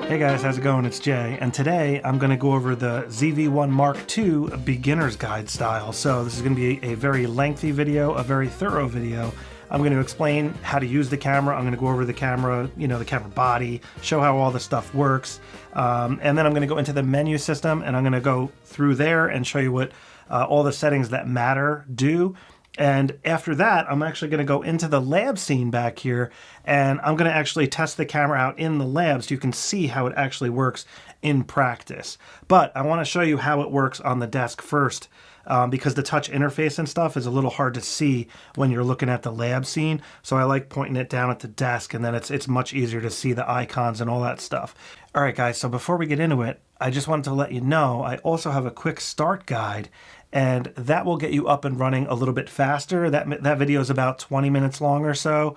Hey guys, how's it going? It's Jay, and today I'm going to go over the ZV-1 Mark II beginner's guide style. So this is going to be a very lengthy video, a very thorough video. I'm going to explain how to use the camera. I'm going to go over the camera, the camera body, show how all the stuff works. And then I'm going to go into the menu system, and I'm going to go through there and show you what all the settings that matter do. And after that, I'm actually going to go into the lab scene back here, and I'm going to actually test the camera out in the lab so you can see how it actually works in practice. But I want to show you how it works on the desk first, because the touch interface and stuff is a little hard to see when you're looking at the lab scene. So I like pointing it down at the desk, and then it's much easier to see the icons and all that stuff. All right, guys, so before we get into it, I just wanted to let you know I also have a quick start guide, and that will get you up and running a little bit faster. That video is about 20 minutes long or so.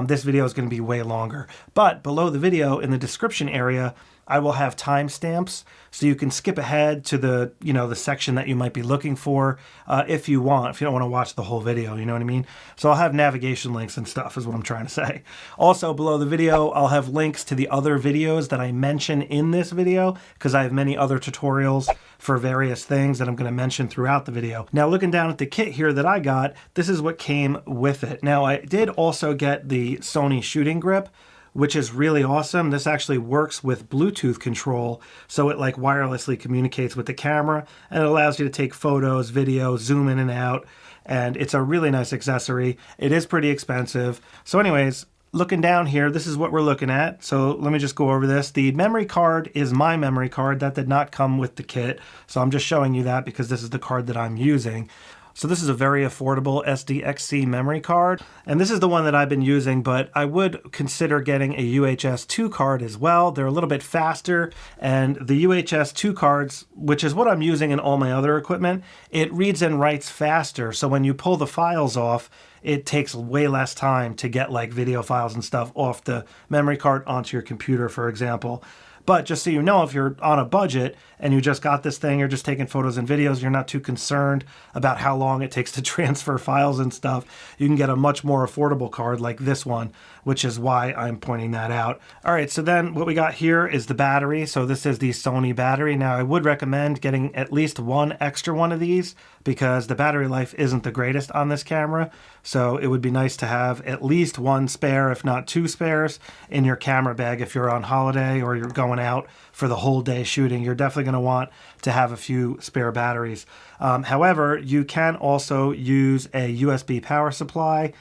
This video is going to be way longer. But below the video in the description area, I will have timestamps so you can skip ahead to the the section that you might be looking for if you don't want to watch the whole video, you know what I mean? So I'll have navigation links and stuff is what I'm trying to say. Also below the video, I'll have links to the other videos that I mention in this video because I have many other tutorials for various things that I'm going to mention throughout the video. Now looking down at the kit here that I got, this is what came with it. Now I did also get the Sony shooting grip, which is really awesome. This actually works with Bluetooth control, so it like wirelessly communicates with the camera, and it allows you to take photos, video, zoom in and out, and it's a really nice accessory. It is pretty expensive. So anyways, looking down here, this is what we're looking at. So let me just go over this. The memory card is my memory card. That did not come with the kit, so I'm just showing you that because this is the card that I'm using. So this is a very affordable SDXC memory card, and this is the one that I've been using, but I would consider getting a UHS 2 card as well. They're a little bit faster, and the UHS 2 cards, which is what I'm using in all my other equipment, it reads and writes faster. So when you pull the files off, it takes way less time to get like video files and stuff off the memory card onto your computer, for example. But just so you know, if you're on a budget and you just got this thing, you're just taking photos and videos, you're not too concerned about how long it takes to transfer files and stuff, you can get a much more affordable card like this one, which is why I'm pointing that out. All right, so then what we got here is the battery. So this is the Sony battery. Now I would recommend getting at least one extra one of these because the battery life isn't the greatest on this camera. So it would be nice to have at least one spare, if not two spares, in your camera bag if you're on holiday or you're going out for the whole day shooting. You're definitely going to want to have a few spare batteries. However, you can also use a USB power supply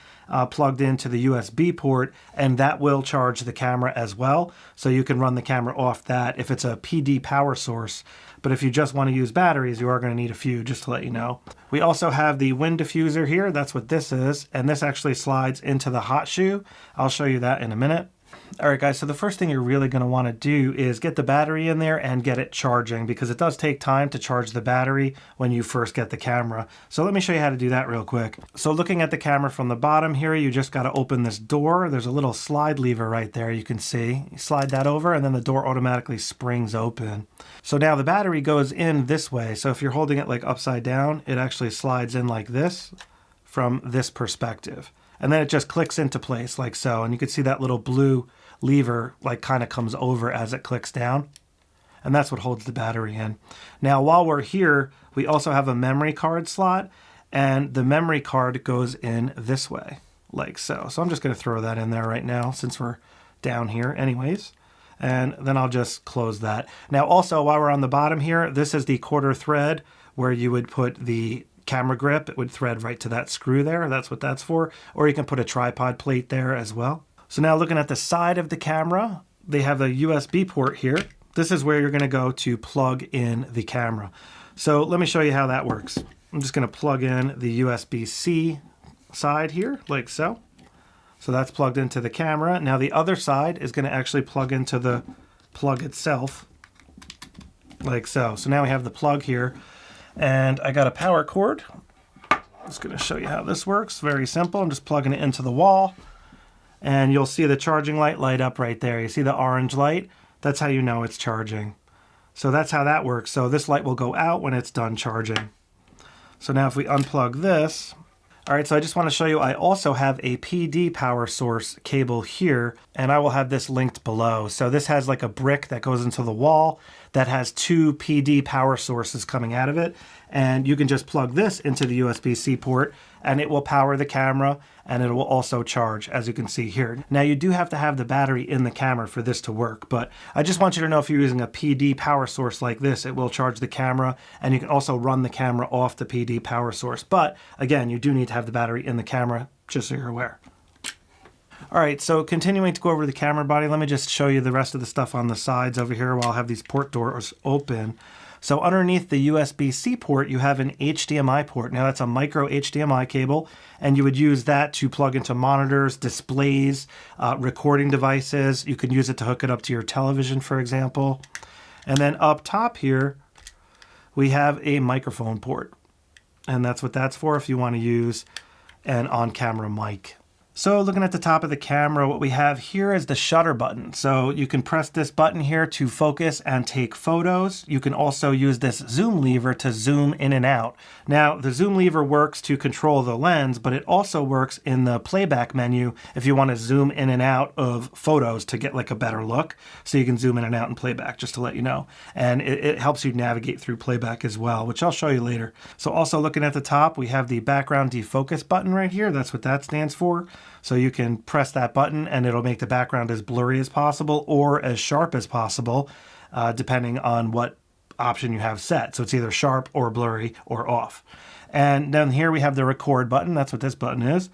plugged into the USB port, and that will charge the camera as well. So you can run the camera off that if it's a PD power source. But if you just want to use batteries, you are going to need a few, just to let you know. We also have the wind diffuser here. That's what this is. And this actually slides into the hot shoe. I'll show you that in a minute. All right, guys, so the first thing you're really going to want to do is get the battery in there and get it charging because it does take time to charge the battery when you first get the camera. So let me show you how to do that real quick. So looking at the camera from the bottom here, you just got to open this door. There's a little slide lever right there you can see. You slide that over and then the door automatically springs open. So now the battery goes in this way. So if you're holding it like upside down, it actually slides in like this from this perspective. And then it just clicks into place like so. And you can see that little blue lever like kind of comes over as it clicks down. And that's what holds the battery in. Now, while we're here, we also have a memory card slot. And the memory card goes in this way, like so. So I'm just going to throw that in there right now since we're down here anyways. And then I'll just close that. Now, also, while we're on the bottom here, this is the quarter thread where you would put the camera grip. It would thread right to that screw there. That's what that's for. Or you can put a tripod plate there as well. So now looking at the side of the camera, they have a USB port here. This is where you're going to go to plug in the camera. So let me show you how that works. I'm just going to plug in the USB-C side here, like so. So that's plugged into the camera. Now the other side is going to actually plug into the plug itself, like so. So now we have the plug here. And I got a power cord. I'm just going to show you how this works. Very simple. I'm just plugging it into the wall. And you'll see the charging light light up right there. You see the orange light? That's how you know it's charging. So that's how that works. So this light will go out when it's done charging. So now if we unplug this, All right, so I just want to show you, I also have a PD power source cable here, and I will have this linked below. So this has like a brick that goes into the wall that has two PD power sources coming out of it. And you can just plug this into the USB-C port and it will power the camera, and it will also charge, as you can see here. Now you do have to have the battery in the camera for this to work, but I just want you to know if you're using a PD power source like this, it will charge the camera, and you can also run the camera off the PD power source. But again, you do need to have the battery in the camera, just so you're aware. All right, so continuing to go over the camera body, let me just show you the rest of the stuff on the sides over here while I have these port doors open. So underneath the USB-C port, you have an HDMI port. Now that's a micro HDMI cable, and you would use that to plug into monitors, displays, recording devices. You can use it to hook it up to your television, for example. And then up top here, we have a microphone port. And that's what that's for if you want to use an on-camera mic. So looking at the top of the camera, what we have here is the shutter button. So you can press this button here to focus and take photos. You can also use this zoom lever to zoom in and out. Now, the zoom lever works to control the lens, but it also works in the playback menu if you want to zoom in and out of photos to get like a better look. So you can zoom in and out in playback, just to let you know. And it helps you navigate through playback as well, which I'll show you later. So also looking at the top, we have the background defocus button right here. That's what that stands for. So you can press that button and it'll make the background as blurry as possible or as sharp as possible, depending on what option you have set. So it's either sharp or blurry or off. And then here we have the record button. That's what this button is.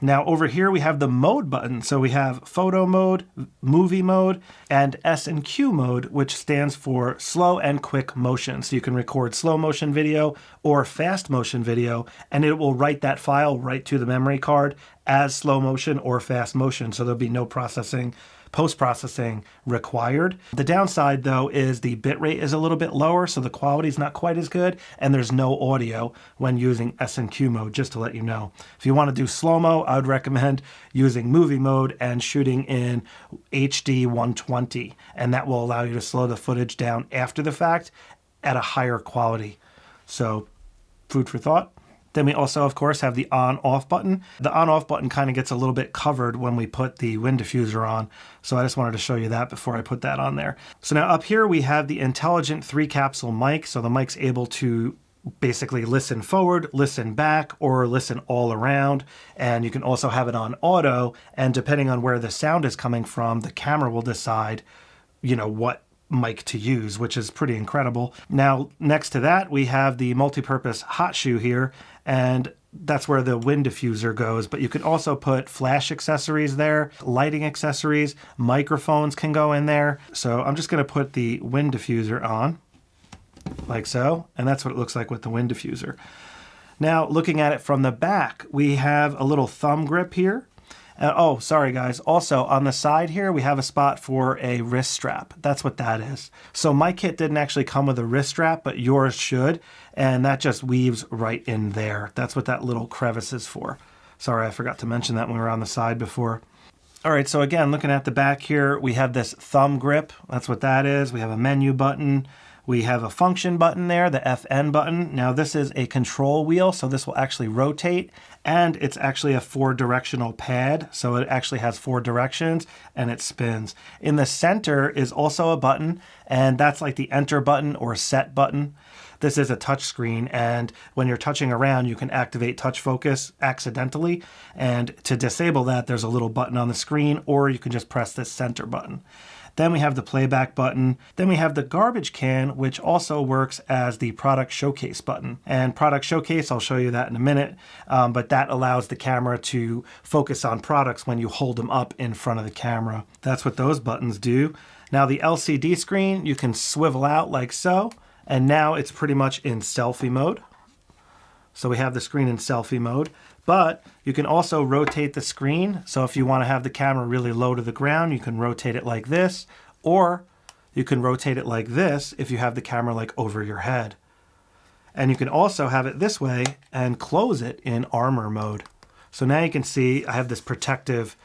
Now over here we have the mode button. So we have photo mode, movie mode, and S&Q mode, which stands for slow and quick motion. So you can record slow motion video or fast motion video, and it will write that file right to the memory card as slow motion or fast motion. So there'll be no post-processing required. The downside though is the bitrate is a little bit lower, so the quality is not quite as good, and there's no audio when using S&Q mode, just to let you know. If you want to do slow-mo, I would recommend using movie mode and shooting in HD 120, and that will allow you to slow the footage down after the fact at a higher quality. So food for thought. Then we also, of course, have the on-off button. The on-off button kind of gets a little bit covered when we put the wind diffuser on. So I just wanted to show you that before I put that on there. So now up here we have the intelligent 3-capsule mic. So the mic's able to basically listen forward, listen back, or listen all around. And you can also have it on auto. And depending on where the sound is coming from, the camera will decide, you know, what mic to use, which is pretty incredible. Now, next to that, we have the multi-purpose hot shoe here, and that's where the wind diffuser goes, but you can also put flash accessories there, lighting accessories, microphones can go in there. So I'm just going to put the wind diffuser on, like so, and that's what it looks like with the wind diffuser. Now, looking at it from the back, we have a little thumb grip here. Oh, sorry guys. Also on the side here, we have a spot for a wrist strap. That's what that is. So my kit didn't actually come with a wrist strap, but yours should. And that just weaves right in there. That's what that little crevice is for. Sorry, I forgot to mention that when we were on the side before. All right, so again, looking at the back here, we have this thumb grip. That's what that is. We have a menu button. We have a function button there, the FN button. Now this is a control wheel, so this will actually rotate, and it's actually a 4-directional pad, so it actually has 4 directions, and it spins. In the center is also a button, and that's like the enter button or set button. This is a touch screen, and when you're touching around, you can activate touch focus accidentally, and to disable that, there's a little button on the screen, or you can just press this center button. Then we have the playback button. Then we have the garbage can, which also works as the product showcase button. And product showcase, I'll show you that in a minute, but that allows the camera to focus on products when you hold them up in front of the camera. That's what those buttons do. Now the LCD screen, you can swivel out like so, and now it's pretty much in selfie mode. So we have the screen in selfie mode, but you can also rotate the screen. So if you want to have the camera really low to the ground, you can rotate it like this, or you can rotate it like this if you have the camera like over your head. And you can also have it this way and close it in armor mode. So now you can see I have this protective,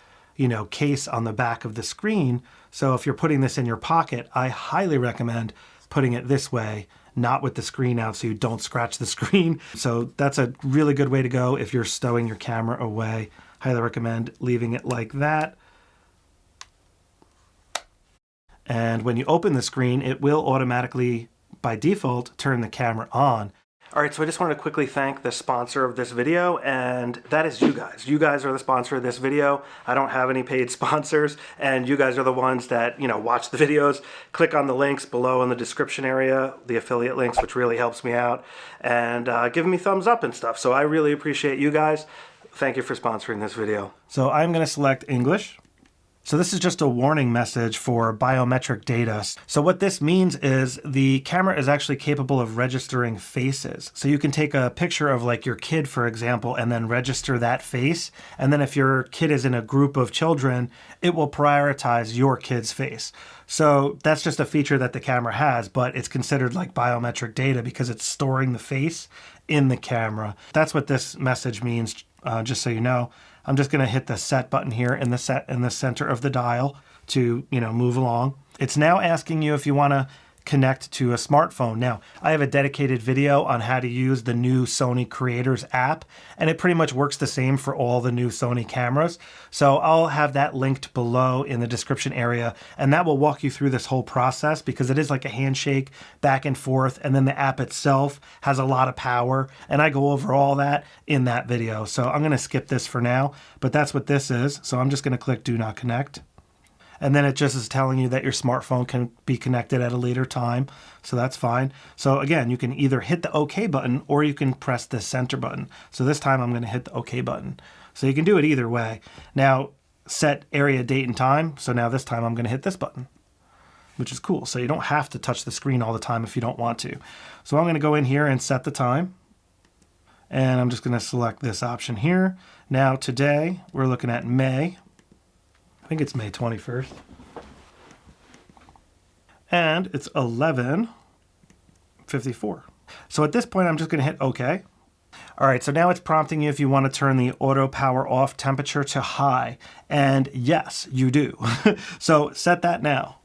case on the back of the screen. So if you're putting this in your pocket, I highly recommend putting it this way, not with the screen out so you don't scratch the screen. So that's a really good way to go if you're stowing your camera away. Highly recommend leaving it like that. And when you open the screen, it will automatically, by default, turn the camera on. All right, so I just want to quickly thank the sponsor of this video, and that is you guys. You guys are the sponsor of this video. I don't have any paid sponsors, and you guys are the ones that, watch the videos. Click on the links below in the description area, the affiliate links, which really helps me out, and give me thumbs up and stuff. So I really appreciate you guys. Thank you for sponsoring this video. So I'm going to select English. So this is just a warning message for biometric data. So what this means is the camera is actually capable of registering faces. So you can take a picture of like your kid, for example, and then register that face. And then if your kid is in a group of children, it will prioritize your kid's face. So that's just a feature that the camera has, but it's considered like biometric data because it's storing the face in the camera. That's what this message means, just so you know. I'm just going to hit the set button here in the center of the dial to, move along. It's now asking you if you want to connect to a smartphone. Now, I have a dedicated video on how to use the new Sony Creators app, and it pretty much works the same for all the new Sony cameras. So I'll have that linked below in the description area, and that will walk you through this whole process because it is like a handshake back and forth, and then the app itself has a lot of power, and I go over all that in that video. So I'm going to skip this for now, but that's what this is. So I'm just going to click Do Not Connect. And then it just is telling you that your smartphone can be connected at a later time. So that's fine. So again, you can either hit the OK button or you can press the center button. So this time I'm going to hit the OK button. So you can do it either way. Now set area, date, and time. So now this time I'm going to hit this button, which is cool. So you don't have to touch the screen all the time if you don't want to. So I'm going to go in here and set the time. And I'm just going to select this option here. Now today we're looking at May. I think it's May 21st. And it's 11:54. So at this point, I'm just going to hit OK. All right, so now it's prompting you if you want to turn the auto power off temperature to high. And yes, you do. So set that now.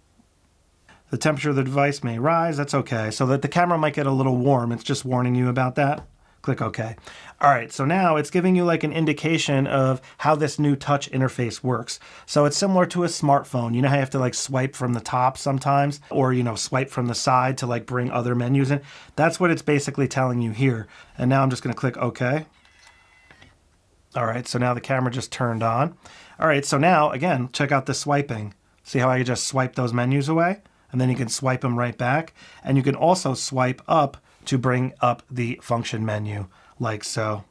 The temperature of the device may rise. That's okay. So that the camera might get a little warm. It's just warning you about that. Click OK. All right, so now it's giving you like an indication of how this new touch interface works. So it's similar to a smartphone. You know how you have to like swipe from the top sometimes, or swipe from the side to like bring other menus in? That's what it's basically telling you here. And now I'm just going to click OK. All right, so now the camera just turned on. All right, so now again, check out the swiping. See how I just swipe those menus away? And then you can swipe them right back. And you can also swipe up to bring up the function menu like so,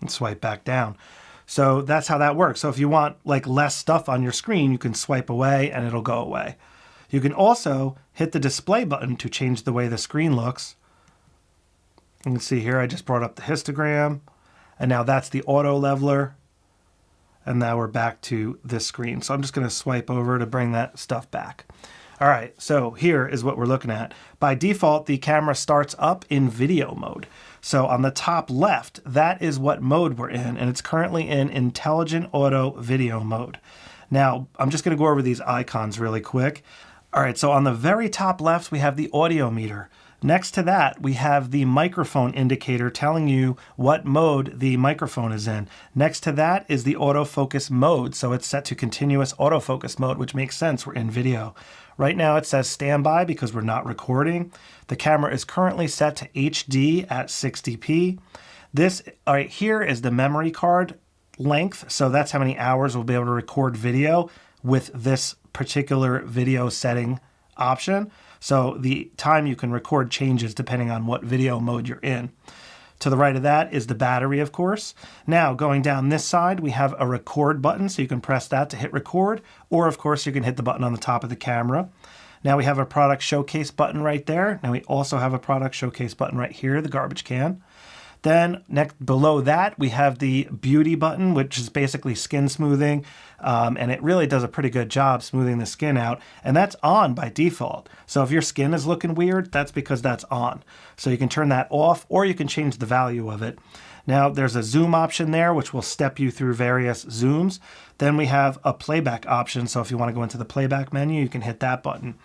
and swipe back down. So that's how that works. So if you want like less stuff on your screen, you can swipe away and it'll go away. You can also hit the display button to change the way the screen looks. You can see here I just brought up the histogram, and now that's the auto leveler. And now we're back to this screen. So I'm just going to swipe over to bring that stuff back. All right, so here is what we're looking at. By default, the camera starts up in video mode. So on the top left, that is what mode we're in, and it's currently in intelligent auto video mode. Now, I'm just going to go over these icons really quick. All right, so on the very top left, we have the audio meter. Next to that, we have the microphone indicator telling you what mode the microphone is in. Next to that is the autofocus mode, so it's set to continuous autofocus mode, which makes sense, we're in video. Right now it says standby because we're not recording. The camera is currently set to HD at 60p. This right here is the memory card length, so that's how many hours we'll be able to record video with this particular video setting option. So the time you can record changes depending on what video mode you're in. To the right of that is the battery, of course. Now, going down this side, we have a record button, so you can press that to hit record, or of course, you can hit the button on the top of the camera. Now we have a product showcase button right there. Now we also have a product showcase button right here, the garbage can. Then next below that, we have the beauty button, which is basically skin smoothing. And it really does a pretty good job smoothing the skin out. And that's on by default. So if your skin is looking weird, that's because that's on. So you can turn that off, or you can change the value of it. Now there's a zoom option there, which will step you through various zooms. Then we have a playback option. So if you want to go into the playback menu, you can hit that button.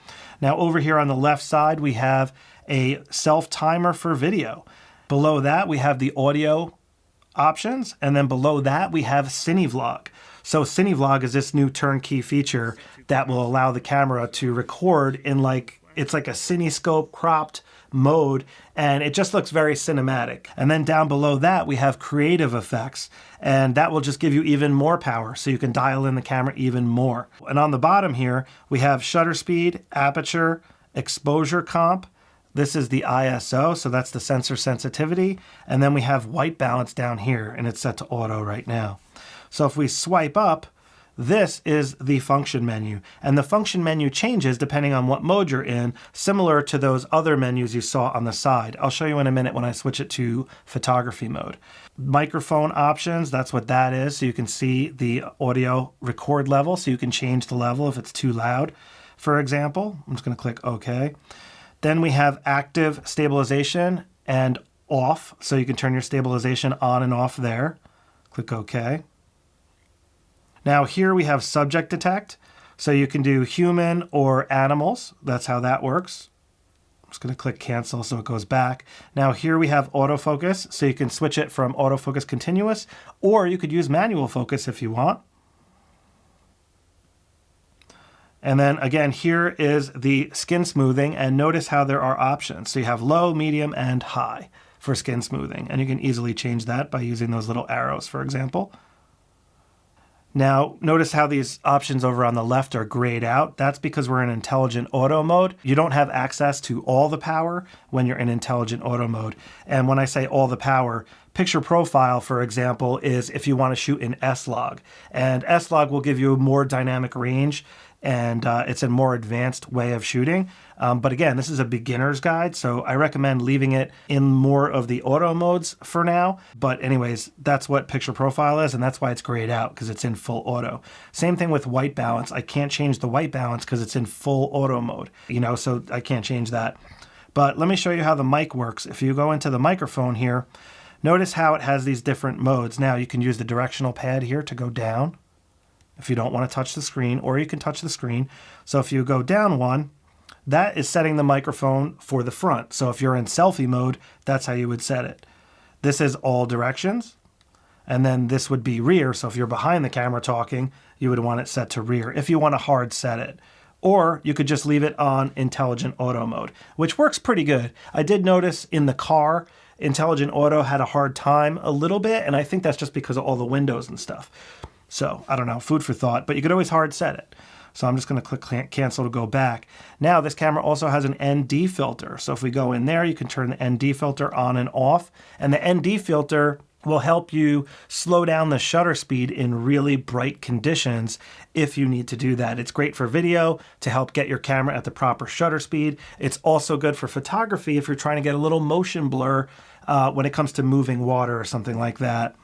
Now over here on the left side, we have a self timer for video. Below that, we have the audio options, and then below that we have CineVlog. So CineVlog is this new turnkey feature that will allow the camera to record in it's like a cinescope cropped mode, and it just looks very cinematic. And then down below that we have creative effects, and that will just give you even more power, so you can dial in the camera even more. And on the bottom here we have shutter speed, aperture, exposure comp. This is the ISO, so that's the sensor sensitivity. And then we have white balance down here, and it's set to auto right now. So if we swipe up, this is the function menu. And the function menu changes depending on what mode you're in, similar to those other menus you saw on the side. I'll show you in a minute when I switch it to photography mode. Microphone options, that's what that is. So you can see the audio record level, so you can change the level if it's too loud, for example. I'm just going to click OK. Then we have active stabilization and off, so you can turn your stabilization on and off there. Click OK. Now here we have subject detect, so you can do human or animals. That's how that works. I'm just going to click cancel so it goes back. Now here we have autofocus, so you can switch it from autofocus continuous, or you could use manual focus if you want. And then again, here is the skin smoothing, and notice how there are options. So you have low, medium, and high for skin smoothing, and you can easily change that by using those little arrows, for example. Now, notice how these options over on the left are grayed out. That's because we're in intelligent auto mode. You don't have access to all the power when you're in intelligent auto mode. And when I say all the power, picture profile, for example, is if you want to shoot in S-Log. And S-Log will give you a more dynamic range, and it's a more advanced way of shooting. But again, this is a beginner's guide, so I recommend leaving it in more of the auto modes for now. But anyways, that's what picture profile is, and that's why it's grayed out, because it's in full auto. Same thing with white balance. I can't change the white balance because it's in full auto mode, so I can't change that. But let me show you how the mic works. If you go into the microphone here, notice how it has these different modes. Now you can use the directional pad here to go down if you don't want to touch the screen, or you can touch the screen. So if you go down one, that is setting the microphone for the front. So if you're in selfie mode, that's how you would set it. This is all directions, and then this would be rear. So if you're behind the camera talking, you would want it set to rear if you want to hard set it. Or you could just leave it on intelligent auto mode, which works pretty good. I did notice in the car, intelligent auto had a hard time a little bit, and I think that's just because of all the windows and stuff. So I don't know, food for thought, but you could always hard set it. So I'm just going to click cancel to go back. Now this camera also has an ND filter. So if we go in there, you can turn the ND filter on and off. And the ND filter will help you slow down the shutter speed in really bright conditions if you need to do that. It's great for video to help get your camera at the proper shutter speed. It's also good for photography if you're trying to get a little motion blur when it comes to moving water or something like that.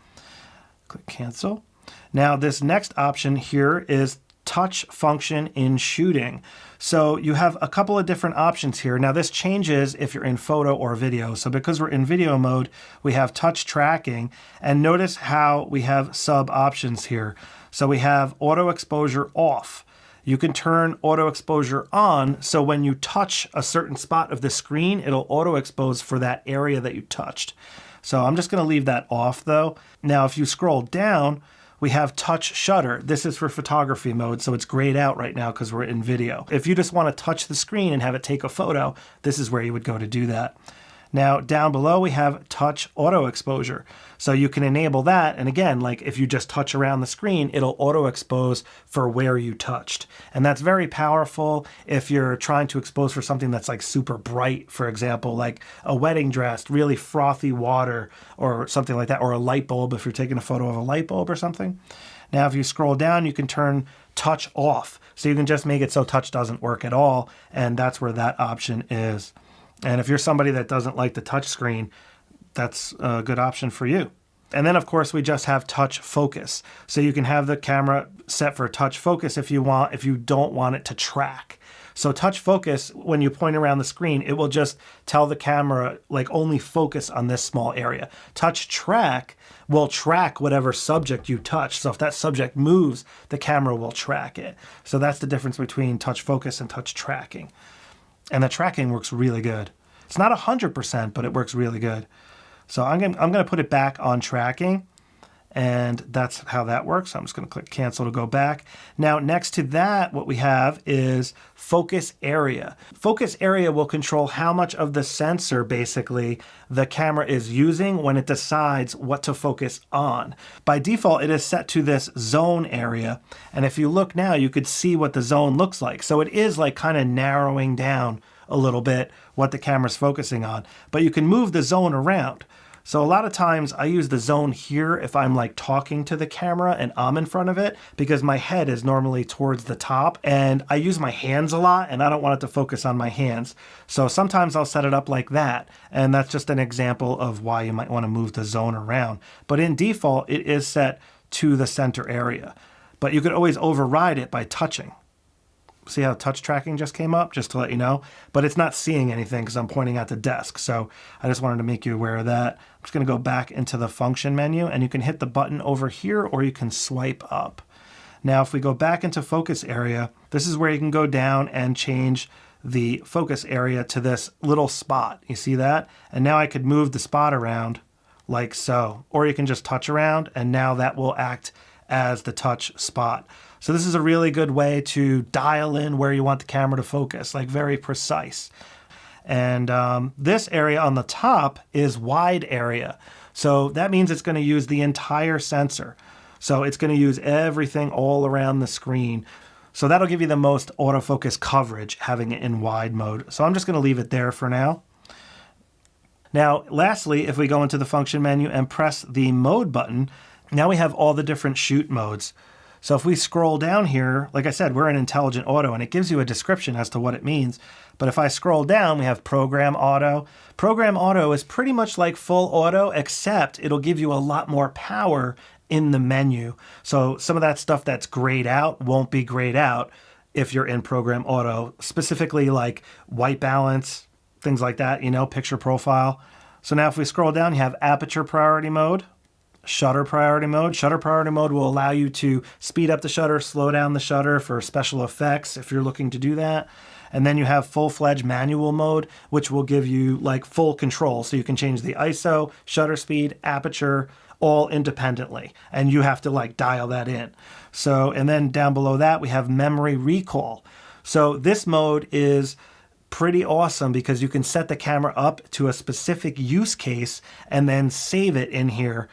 Click cancel. Now this next option here is touch function in shooting. So you have a couple of different options here. Now this changes if you're in photo or video. So because we're in video mode, we have touch tracking, and notice how we have sub options here. So we have auto exposure off. You can turn auto exposure on, so when you touch a certain spot of the screen, it'll auto expose for that area that you touched. So I'm just going to leave that off though. Now if you scroll down, we have touch shutter. This is for photography mode, so it's grayed out right now because we're in video. If you just want to touch the screen and have it take a photo, this is where you would go to do that. Now down below we have touch auto exposure. So you can enable that, and again, like if you just touch around the screen, it'll auto expose for where you touched. And that's very powerful if you're trying to expose for something that's like super bright, for example, like a wedding dress, really frothy water or something like that, or a light bulb if you're taking a photo of a light bulb or something. Now if you scroll down, you can turn touch off. So you can just make it so touch doesn't work at all, and that's where that option is. And if you're somebody that doesn't like the touch screen, that's a good option for you. And then of course we just have touch focus. So you can have the camera set for touch focus if you want, if you don't want it to track. So touch focus, when you point around the screen, it will just tell the camera like only focus on this small area. Touch track will track whatever subject you touch. So if that subject moves, the camera will track it. So that's the difference between touch focus and touch tracking. And the tracking works really good. It's not 100%, but it works really good. So I'm gonna put it back on tracking, and that's how that works. So I'm just gonna click cancel to go back. Now, next to that, what we have is focus area. Focus area will control how much of the sensor, basically, the camera is using when it decides what to focus on. By default, it is set to this zone area. And if you look now, you could see what the zone looks like. So it is like kind of narrowing down a little bit what the camera's focusing on, but you can move the zone around. So a lot of times I use the zone here if I'm like talking to the camera and I'm in front of it, because my head is normally towards the top and I use my hands a lot and I don't want it to focus on my hands. So sometimes I'll set it up like that. And that's just an example of why you might want to move the zone around. But in default, it is set to the center area, but you could always override it by touching. See how touch tracking just came up, just to let you know, but it's not seeing anything because I'm pointing at the desk. So I just wanted to make you aware of that. I'm just going to go back into the function menu, and you can hit the button over here or you can swipe up. Now, if we go back into focus area, this is where you can go down and change the focus area to this little spot. You see that? And now I could move the spot around like so, or you can just touch around and now that will act as the touch spot. So this is a really good way to dial in where you want the camera to focus, like very precise. And this area on the top is wide area. So that means it's going to use the entire sensor. So it's going to use everything all around the screen. So that'll give you the most autofocus coverage, having it in wide mode. So I'm just going to leave it there for now. Now, lastly, if we go into the function menu and press the mode button, now we have all the different shoot modes. So if we scroll down here, like I said, we're in intelligent auto and it gives you a description as to what it means. But if I scroll down, we have program auto. Program auto is pretty much like full auto, except it'll give you a lot more power in the menu. So some of that stuff that's grayed out won't be grayed out if you're in program auto, specifically like white balance, things like that, you know, picture profile. So now if we scroll down, you have aperture priority mode. Shutter priority mode. Shutter priority mode will allow you to speed up the shutter, slow down the shutter for special effects if you're looking to do that. And then you have full-fledged manual mode, which will give you like full control. So you can change the ISO, shutter speed, aperture, all independently. And you have to like dial that in. So, and then down below that, we have memory recall. So this mode is pretty awesome because you can set the camera up to a specific use case and then save it in here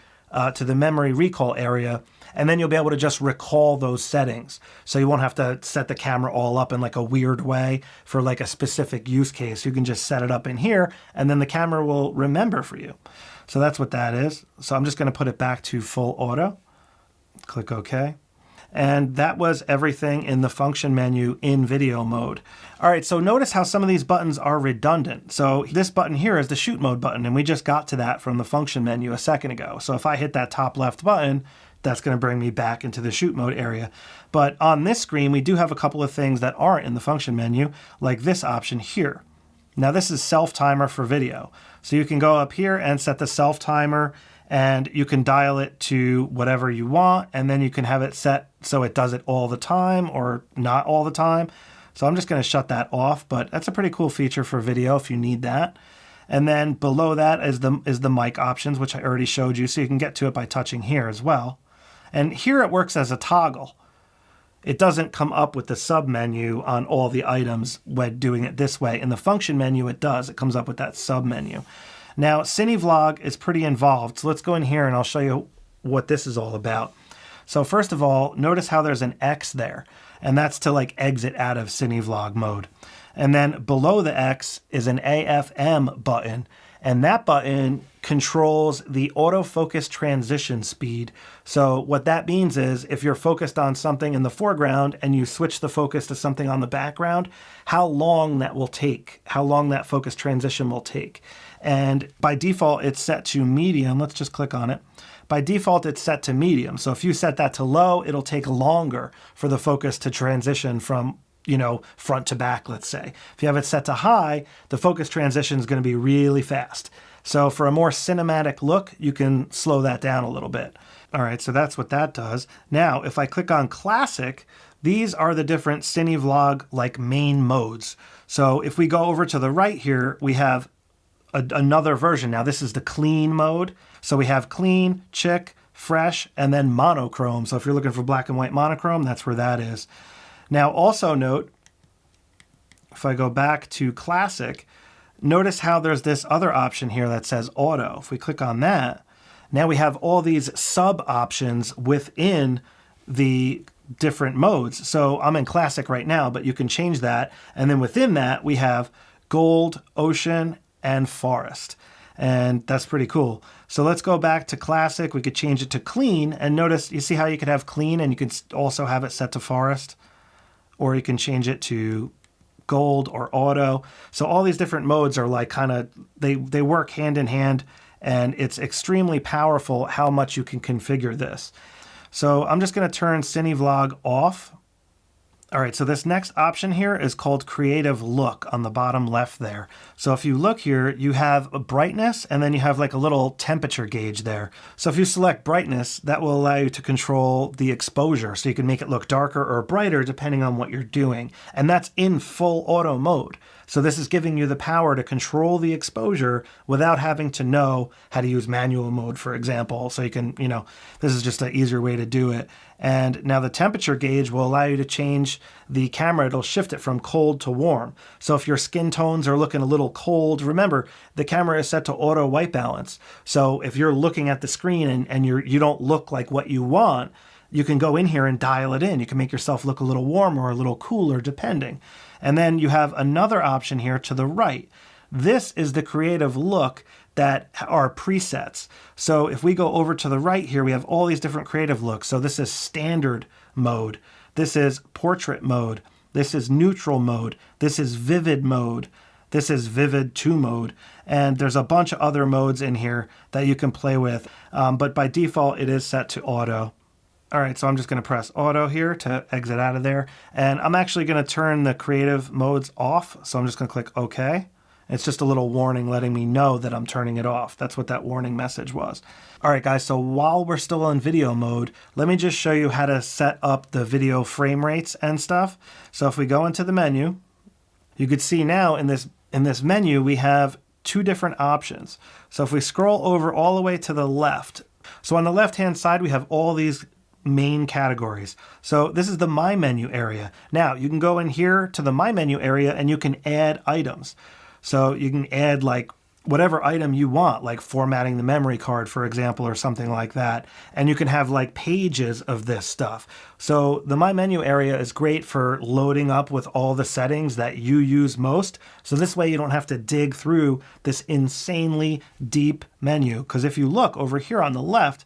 to the memory recall area, and then you'll be able to just recall those settings. So you won't have to set the camera all up in like a weird way for like a specific use case. You can just set it up in here and then the camera will remember for you. So that's what that is. So I'm just going to put it back to full auto. Click OK. And that was everything in the function menu in video mode. All right, so notice how some of these buttons are redundant. So this button here is the shoot mode button, and we just got to that from the function menu a second ago. So if I hit that top left button, that's going to bring me back into the shoot mode area. But on this screen, we do have a couple of things that aren't in the function menu, like this option here. Now this is self timer for video. So you can go up here and set the self timer, and you can dial it to whatever you want, and then you can have it set so it does it all the time or not all the time. So I'm just going to shut that off, but that's a pretty cool feature for video if you need that. And then below that is the mic options, which I already showed you, so you can get to it by touching here as well. And here it works as a toggle. It doesn't come up with the sub menu on all the items when doing it this way. In the function menu, it does. It comes up with that sub menu. Now, CineVlog is pretty involved, so let's go in here and I'll show you what this is all about. So first of all, notice how there's an X there, and that's to like exit out of CineVlog mode. And then below the X is an AFM button, and that button controls the autofocus transition speed. So what that means is if you're focused on something in the foreground and you switch the focus to something on the background, how long that will take, how long that focus transition will take. And by default, it's set to medium. Let's just click on it. By default, it's set to medium. So if you set that to low, it'll take longer for the focus to transition from, you know, front to back, let's say. If you have it set to high, the focus transition is going to be really fast. So for a more cinematic look, you can slow that down a little bit. All right, so that's what that does. Now, if I click on classic, these are the different CineVlog like main modes. So if we go over to the right here, we have another version. Now this is the clean mode. So we have clean, chick, fresh, and then monochrome. So if you're looking for black and white monochrome, that's where that is. Now also note, if I go back to classic, notice how there's this other option here that says auto. If we click on that, now we have all these sub options within the different modes. So I'm in classic right now, but you can change that. And then within that, we have gold, ocean, and forest. And that's pretty cool. So let's go back to classic. We could change it to clean, and notice, you see how you could have clean and you can also have it set to forest, or you can change it to gold or auto. So all these different modes are like kind of, they work hand in hand, and it's extremely powerful how much you can configure this. So I'm just going to turn CineVlog off. All right, so this next option here is called Creative Look on the bottom left there. So if you look here, you have a brightness, and then you have like a little temperature gauge there. So if you select brightness, that will allow you to control the exposure. So you can make it look darker or brighter depending on what you're doing. And that's in full auto mode. So this is giving you the power to control the exposure without having to know how to use manual mode, for example. So you can, this is just an easier way to do it. And now the temperature gauge will allow you to change the camera. It'll shift it from cold to warm. So if your skin tones are looking a little cold, remember the camera is set to auto white balance. So if you're looking at the screen and you don't look like what you want, you can go in here and dial it in. You can make yourself look a little warmer or a little cooler depending. And then you have another option here to the right. This is the creative look that are presets. So if we go over to the right here, we have all these different creative looks. So this is standard mode. This is portrait mode. This is neutral mode. This is vivid mode. This is vivid 2 mode. And there's a bunch of other modes in here that you can play with. But by default, it is set to auto. All right, so I'm just going to press auto here to exit out of there. And I'm actually going to turn the creative modes off. So I'm just going to click OK. It's just a little warning letting me know that I'm turning it off. That's what that warning message was. All right, guys, so while we're still in video mode, let me just show you how to set up the video frame rates and stuff. So if we go into the menu, you could see now in this menu, we have 2 different options. So if we scroll over all the way to the left, so on the left-hand side, we have all these main categories. So this is the My Menu area. Now you can go in here to the My Menu area and you can add items. So you can add like whatever item you want, like formatting the memory card, for example, or something like that. And you can have like pages of this stuff. So the My Menu area is great for loading up with all the settings that you use most. So this way you don't have to dig through this insanely deep menu. Because if you look over here on the left,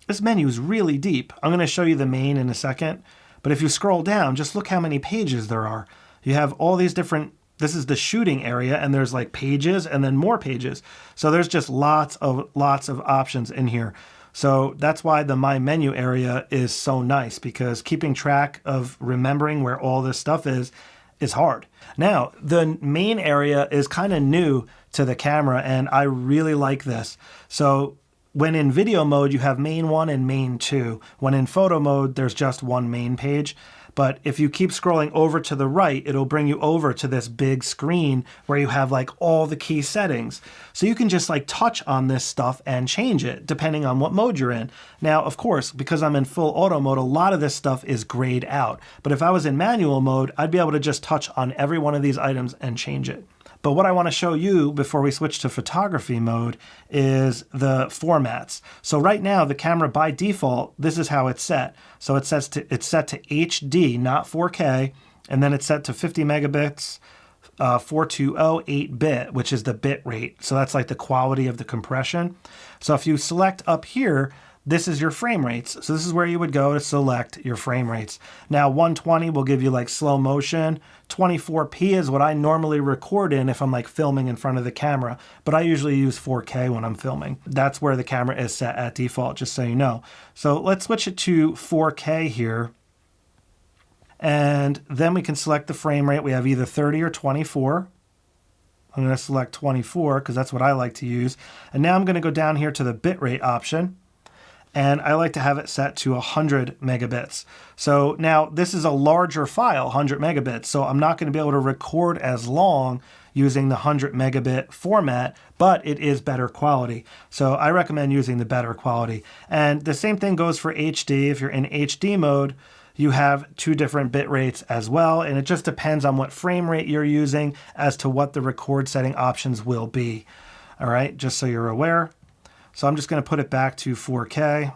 this menu is really deep. I'm going to show you the main in a second. But if you scroll down, just look how many pages there are. You have all these different, this is the shooting area, and there's like pages and then more pages. So there's just lots of options in here. So that's why the My Menu area is so nice, because keeping track of remembering where all this stuff is hard. Now, the main area is kind of new to the camera, and I really like this. So when in video mode, you have main 1 and main 2. When in photo mode, there's just one main page. But if you keep scrolling over to the right, it'll bring you over to this big screen where you have like all the key settings. So you can just like touch on this stuff and change it depending on what mode you're in. Now, of course, because I'm in full auto mode, a lot of this stuff is grayed out. But if I was in manual mode, I'd be able to just touch on every one of these items and change it. But what I want to show you before we switch to photography mode is the formats. So right now, the camera by default, this is how it's set. So it's set to HD, not 4K, and then it's set to 50 megabits, 420, 8-bit, which is the bit rate. So that's like the quality of the compression. So if you select up here, this is your frame rates. So this is where you would go to select your frame rates. Now 120 will give you like slow motion. 24p is what I normally record in if I'm like filming in front of the camera, but I usually use 4K when I'm filming. That's where the camera is set at default, just so you know. So let's switch it to 4K here. And then we can select the frame rate. We have either 30 or 24. I'm going to select 24 because that's what I like to use. And now I'm going to go down here to the bitrate option. and I like to have it set to 100 megabits. So now this is a larger file, 100 megabits, so I'm not going to be able to record as long using the 100 megabit format, but it is better quality. So I recommend using the better quality. And the same thing goes for HD. If you're in HD mode, you have 2 different bit rates as well, and it just depends on what frame rate you're using as to what the record setting options will be. All right, just so you're aware. So I'm just going to put it back to 4K,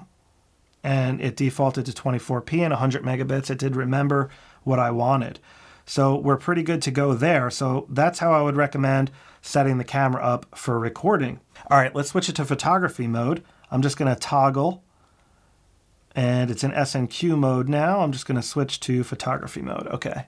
and it defaulted to 24p and 100 megabits. It did remember what I wanted. So we're pretty good to go there. So that's how I would recommend setting the camera up for recording. All right, let's switch it to photography mode. I'm just going to toggle, and it's in SNQ mode now. I'm just going to switch to photography mode. Okay.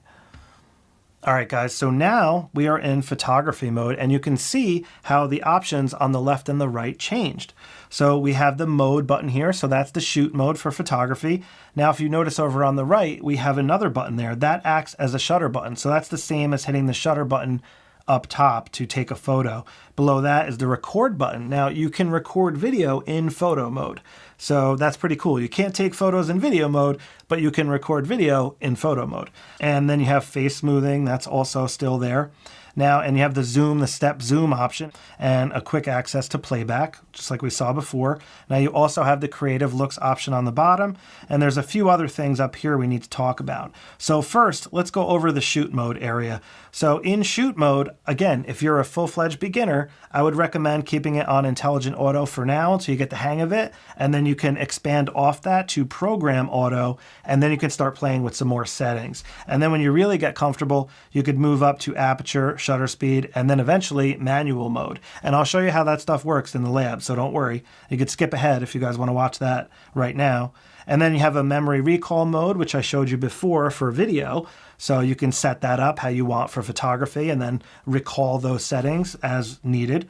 All right, guys, so now we are in photography mode, and you can see how the options on the left and the right changed. So we have the mode button here, so that's the shoot mode for photography. Now, if you notice over on the right, we have another button there. That acts as a shutter button, so that's the same as hitting the shutter button up top to take a photo. Below that is the record button. Now, you can record video in photo mode. So that's pretty cool. You can't take photos in video mode, but you can record video in photo mode. And then you have face smoothing. That's also still there. Now, and you have the zoom, the step zoom option, and a quick access to playback, just like we saw before. Now you also have the creative looks option on the bottom, and there's a few other things up here we need to talk about. So first, let's go over the shoot mode area. So in shoot mode, again, if you're a full-fledged beginner, I would recommend keeping it on intelligent auto for now until you get the hang of it, and then you can expand off that to program auto, and then you can start playing with some more settings. And then when you really get comfortable, you could move up to aperture, shutter speed, and then eventually manual mode. And I'll show you how that stuff works in the lab, so don't worry. You could skip ahead if you guys want to watch that right now. And then you have a memory recall mode, which I showed you before for video. So you can set that up how you want for photography and then recall those settings as needed.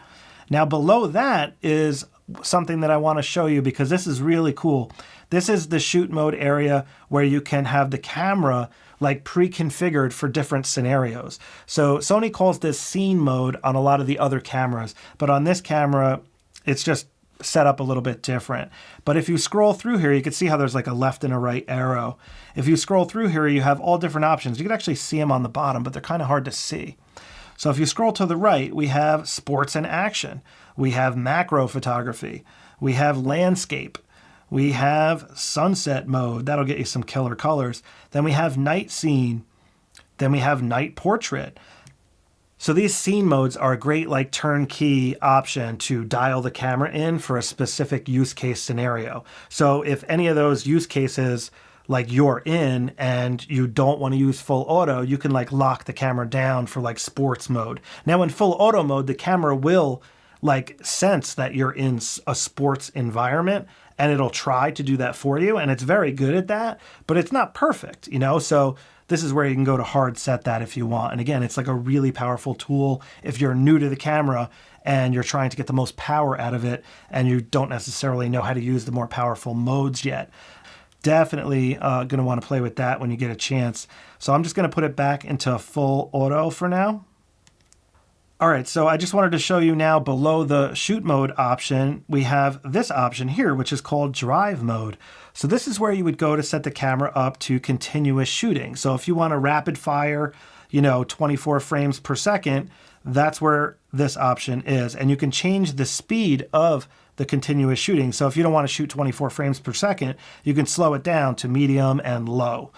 Now below that is something that I want to show you because this is really cool. This is the shoot mode area where you can have the camera like pre-configured for different scenarios. So Sony calls this scene mode on a lot of the other cameras, but on this camera, it's just set up a little bit different. But if you scroll through here, you can see how there's like a left and a right arrow. If you scroll through here, you have all different options. You can actually see them on the bottom, but they're kind of hard to see. So if you scroll to the right, we have sports and action. We have macro photography. We have landscape. We have sunset mode. That'll get you some killer colors. Then we have night scene. Then we have night portrait. So these scene modes are a great like turnkey option to dial the camera in for a specific use case scenario. So if any of those use cases like you're in and you don't want to use full auto, you can like lock the camera down for like sports mode. Now in full auto mode, the camera will like sense that you're in a sports environment and it'll try to do that for you. And it's very good at that, but it's not perfect, you know? So this is where you can go to hard set that if you want. And again, it's like a really powerful tool if you're new to the camera and you're trying to get the most power out of it and you don't necessarily know how to use the more powerful modes yet. Definitely going to want to play with that when you get a chance. So I'm just going to put it back into full auto for now. All right, so I just wanted to show you now below the shoot mode option, we have this option here, which is called drive mode. So this is where you would go to set the camera up to continuous shooting. So if you want a rapid fire, 24 frames per second, that's where this option is. And you can change the speed of the continuous shooting. So if you don't want to shoot 24 frames per second, you can slow it down to medium and low.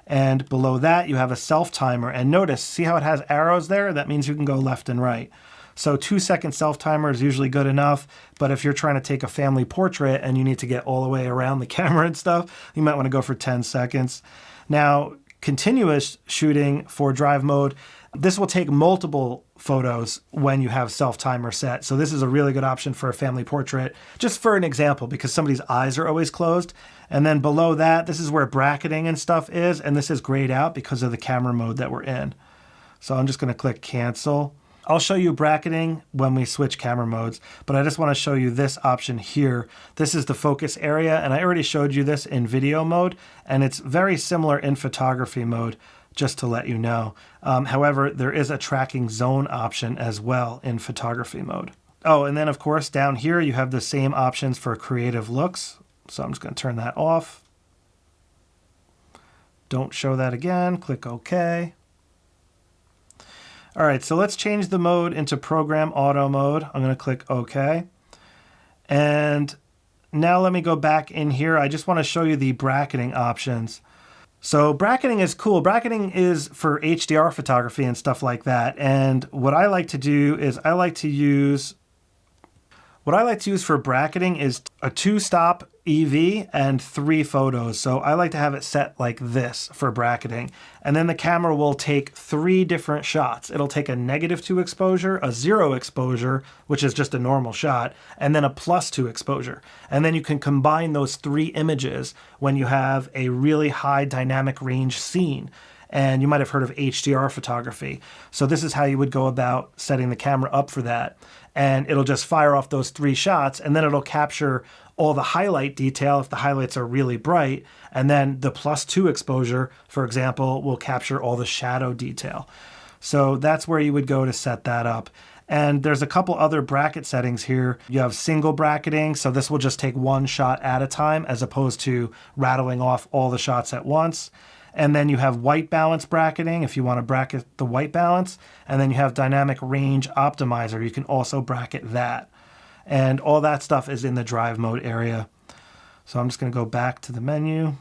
And below that, you have a self timer. And notice, see how it has arrows there? That means you can go left and right. So 2-second self timer is usually good enough. But if you're trying to take a family portrait and you need to get all the way around the camera and stuff, you might want to go for 10 seconds. Now, continuous shooting for drive mode, this will take multiple photos when you have self timer set. So this is a really good option for a family portrait, just for an example, because somebody's eyes are always closed. And then below that, this is where bracketing and stuff is. And this is grayed out because of the camera mode that we're in. So I'm just going to click cancel. I'll show you bracketing when we switch camera modes, but I just want to show you this option here. This is the focus area, and I already showed you this in video mode, and it's very similar in photography mode, just to let you know. However, there is a tracking zone option as well in photography mode. Oh, and then of course down here you have the same options for creative looks. So I'm just going to turn that off. Don't show that again. Click OK. All right, so let's change the mode into program auto mode. I'm going to click OK. And now let me go back in here. I just want to show you the bracketing options. So bracketing is cool. Bracketing is for HDR photography and stuff like that. And what I like to do is I like to use for bracketing is a 2-stop EV and 3 photos. So I like to have it set like this for bracketing. And then the camera will take 3 different shots. It'll take a -2 exposure, a 0 exposure, which is just a normal shot, and then a +2 exposure. And then you can combine those 3 images when you have a really high dynamic range scene. And you might have heard of HDR photography. So this is how you would go about setting the camera up for that. And it'll just fire off those 3 shots, and then it'll capture all the highlight detail if the highlights are really bright. And then the +2 exposure, for example, will capture all the shadow detail. So that's where you would go to set that up. And there's a couple other bracket settings here. You have single bracketing, so this will just take 1 shot at a time as opposed to rattling off all the shots at once. And then you have white balance bracketing if you want to bracket the white balance. And then you have dynamic range optimizer. You can also bracket that. And all that stuff is in the drive mode area. So I'm just going to go back to the menu.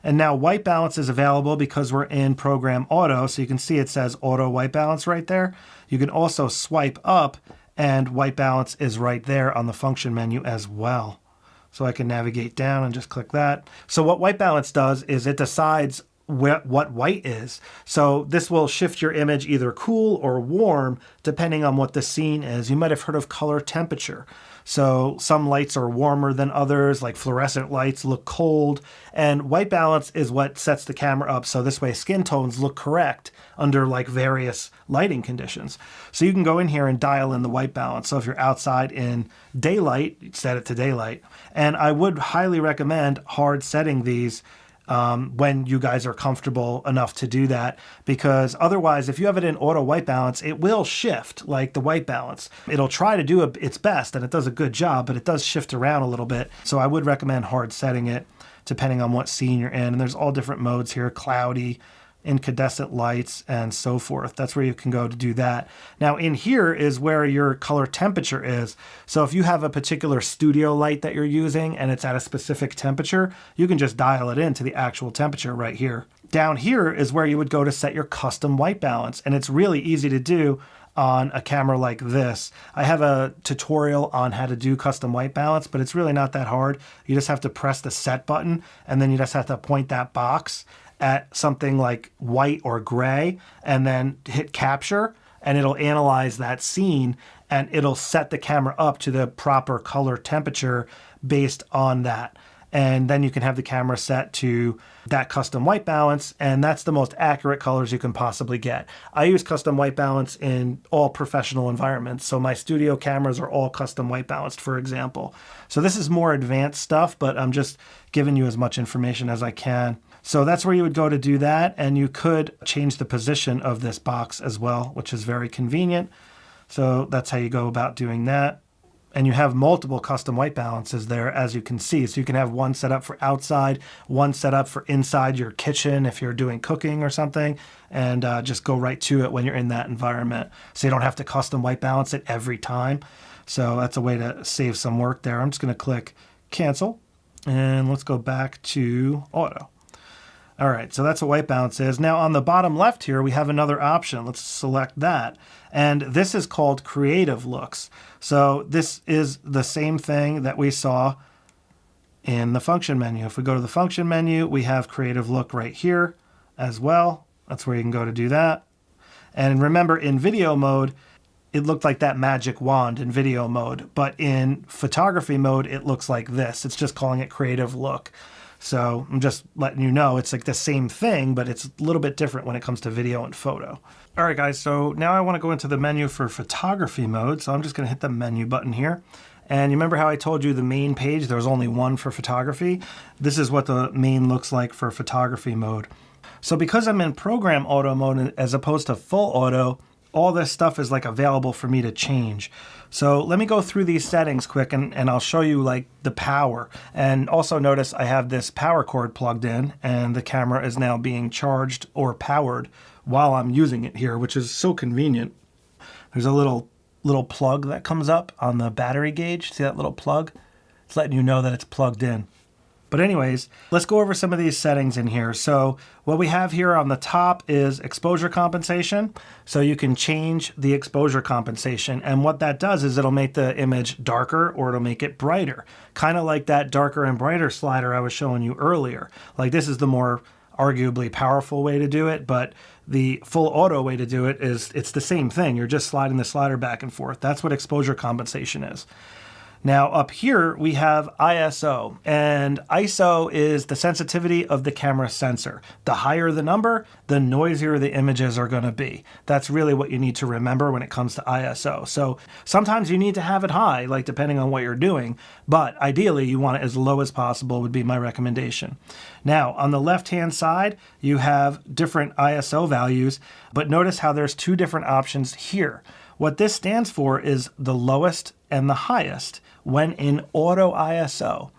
And now white balance is available because we're in program auto. So you can see it says auto white balance right there. You can also swipe up and white balance is right there on the function menu as well. So I can navigate down and just click that. So what white balance does is it decides what white is. So this will shift your image either cool or warm depending on what the scene is. You might have heard of color temperature. So some lights are warmer than others, like fluorescent lights look cold. And white balance is what sets the camera up so this way skin tones look correct under like various lighting conditions. So you can go in here and dial in the white balance. So if you're outside in daylight, set it to daylight. And I would highly recommend hard setting these when you guys are comfortable enough to do that, because otherwise if you have it in auto white balance, it will shift like the white balance. It'll try to do its best and it does a good job, but it does shift around a little bit. So I would recommend hard setting it depending on what scene you're in. And there's all different modes here: cloudy, incandescent lights, and so forth. That's where you can go to do that. Now in here is where your color temperature is. So if you have a particular studio light that you're using and it's at a specific temperature, you can just dial it into the actual temperature right here. Down here is where you would go to set your custom white balance. And it's really easy to do on a camera like this. I have a tutorial on how to do custom white balance, but it's really not that hard. You just have to press the set button and then you just have to point that box at something like white or gray and then hit capture, and it'll analyze that scene and it'll set the camera up to the proper color temperature based on that. And then you can have the camera set to that custom white balance, and that's the most accurate colors you can possibly get. I use custom white balance in all professional environments, so my studio cameras are all custom white balanced, for example. So this is more advanced stuff, but I'm just giving you as much information as I can. So that's where you would go to do that, and you could change the position of this box as well, which is very convenient. So that's how you go about doing that. And you have multiple custom white balances there, as you can see. So you can have one set up for outside, one set up for inside your kitchen if you're doing cooking or something, and just go right to it when you're in that environment. So you don't have to custom white balance it every time. So that's a way to save some work there. I'm just going to click cancel, and let's go back to auto. All right, so that's what white balance is. Now on the bottom left here, we have another option. Let's select that. And this is called creative looks. So this is the same thing that we saw in the function menu. If we go to the function menu, we have creative look right here as well. That's where you can go to do that. And remember, in video mode, it looked like that magic wand in video mode, but in photography mode, it looks like this. It's just calling it creative look. So I'm just letting you know it's like the same thing, but it's a little bit different when it comes to video and photo. All right, guys, so now I want to go into the menu for photography mode. So I'm just going to hit the menu button here. And you remember how I told you the main page, there was only one for photography? This is what the main looks like for photography mode. So because I'm in program auto mode as opposed to full auto, all this stuff is like available for me to change. So let me go through these settings quick and I'll show you like the power. And also notice I have this power cord plugged in and the camera is now being charged or powered while I'm using it here, which is so convenient. There's a little plug that comes up on the battery gauge. See that little plug? It's letting you know that it's plugged in. But anyways, let's go over some of these settings in here. So what we have here on the top is exposure compensation. So you can change the exposure compensation. And what that does is it'll make the image darker or it'll make it brighter. Kind of like that darker and brighter slider I was showing you earlier. Like this is the more arguably powerful way to do it, but the full auto way to do it is it's the same thing. You're just sliding the slider back and forth. That's what exposure compensation is. Now up here we have ISO, and ISO is the sensitivity of the camera sensor. The higher the number, the noisier the images are going to be. That's really what you need to remember when it comes to ISO. So sometimes you need to have it high, like depending on what you're doing, but ideally you want it as low as possible would be my recommendation. Now on the left hand side you have different ISO values, but notice how there's two different options here. What this stands for is the lowest and the highest when in auto ISO.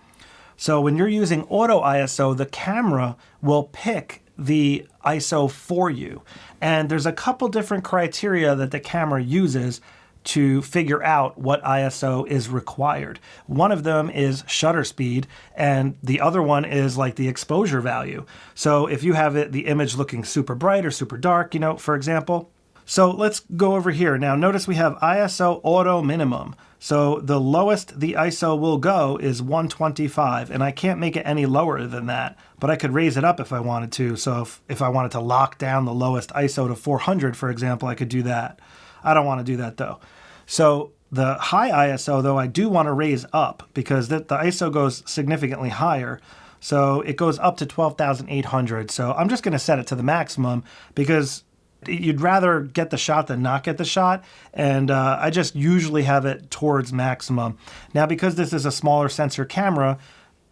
So when you're using auto ISO, the camera will pick the ISO for you. And there's a couple different criteria that the camera uses to figure out what ISO is required. One of them is shutter speed, and the other one is like the exposure value. So if you have the image looking super bright or super dark, you know, for example. So let's go over here. Now notice we have ISO auto minimum. So the lowest the ISO will go is 125, and I can't make it any lower than that, but I could raise it up if I wanted to. So if I wanted to lock down the lowest ISO to 400, for example, I could do that. I don't want to do that though. So the high ISO though, I do want to raise up because the ISO goes significantly higher. So it goes up to 12,800. So I'm just going to set it to the maximum because you'd rather get the shot than not get the shot, and I just usually have it towards maximum. Now because this is a smaller sensor camera,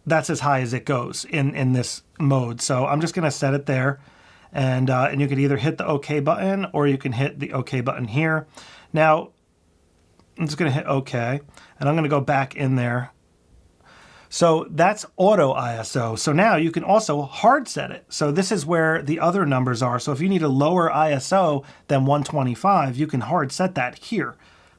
that's as high as it goes in this mode. So I'm just going to set it there, and you can either hit the OK button or you can hit the OK button here. Now I'm just going to hit OK, and I'm going to go back in there. So that's auto ISO. So now you can also hard set it. So this is where the other numbers are. So if you need a lower ISO than 125, you can hard set that here,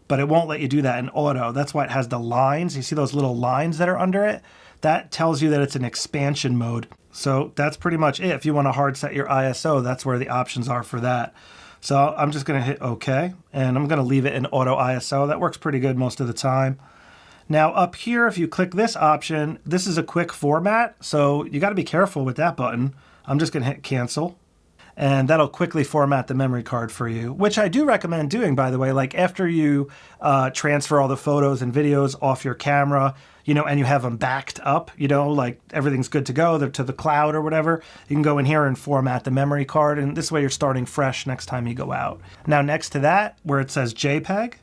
but it won't let you do that in auto. That's why it has the lines. You see those little lines that are under it? That tells you that it's an expansion mode. So that's pretty much it. If you want to hard set your ISO, that's where the options are for that. So I'm just going to hit OK, and I'm going to leave it in auto ISO. That works pretty good most of the time. Now up here, if you click this option, this is a quick format, so you got to be careful with that button. I'm just going to hit cancel, and that'll quickly format the memory card for you, which I do recommend doing, by the way. Like after you transfer all the photos and videos off your camera, you know, and you have them backed up, you know, like everything's good to go, they're to the cloud or whatever, you can go in here and format the memory card, and this way you're starting fresh next time you go out. Now next to that, where it says JPEG,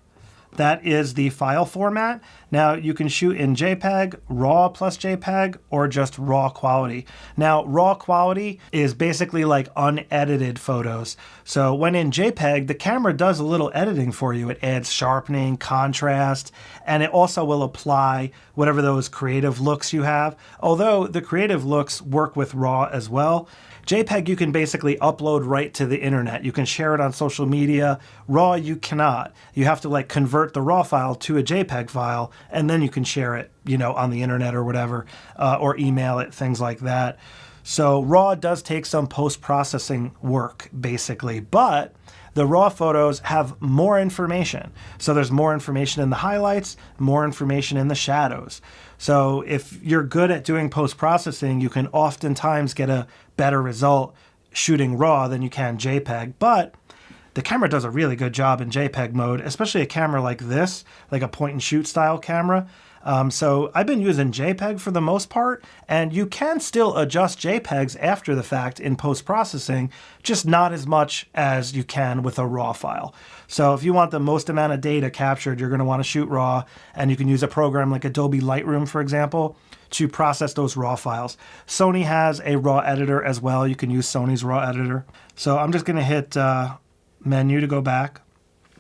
that is the file format. Now you can shoot in JPEG, RAW plus JPEG, or just RAW quality. Now RAW quality is basically like unedited photos. So when in JPEG, the camera does a little editing for you. It adds sharpening, contrast, and it also will apply whatever those creative looks you have. Although the creative looks work with RAW as well. JPEG you can basically upload right to the internet. You can share it on social media. RAW you cannot. You have to like convert the RAW file to a JPEG file, and then you can share it, you know, on the internet or whatever, or email it, things like that. So RAW does take some post-processing work basically, but the RAW photos have more information. So there's more information in the highlights, more information in the shadows. So if you're good at doing post-processing, you can oftentimes get a better result shooting RAW than you can JPEG. But the camera does a really good job in JPEG mode, especially a camera like this, like a point-and-shoot style camera. So I've been using JPEG for the most part, and you can still adjust JPEGs after the fact in post-processing, just not as much as you can with a RAW file. So if you want the most amount of data captured, you're going to want to shoot RAW, and you can use a program like Adobe Lightroom, for example, to process those RAW files. Sony has a RAW editor as well. You can use Sony's RAW editor. So I'm just going to hit menu to go back.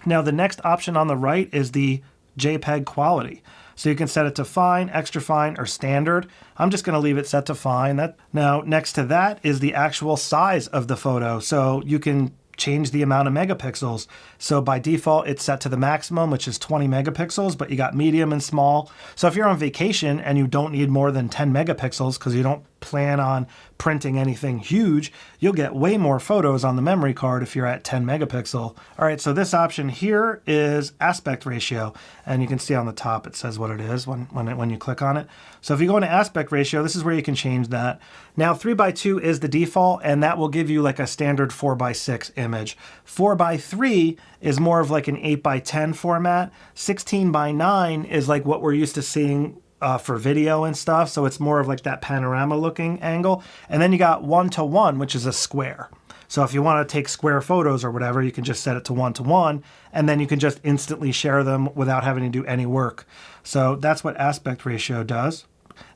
Now the next option on the right is the JPEG quality. So you can set it to fine, extra fine, or standard. I'm just going to leave it set to fine. Now next to that is the actual size of the photo. So you can change the amount of megapixels. So by default, it's set to the maximum, which is 20 megapixels, but you got medium and small. So if you're on vacation and you don't need more than 10 megapixels because you don't plan on printing anything huge, you'll get way more photos on the memory card if you're at 10 megapixel. All right, so this option here is aspect ratio, and you can see on the top it says what it is when you click on it. So if you go into aspect ratio, this is where you can change that. Now 3:2 is the default, and that will give you like a standard 4:6 image. 4:3 is more of like an 8:10 format. 16:9 is like what we're used to seeing for video and stuff, so it's more of like that panorama looking angle. And then you got 1:1, which is a square. So if you want to take square photos or whatever, you can just set it to 1:1, and then you can just instantly share them without having to do any work. So that's what aspect ratio does.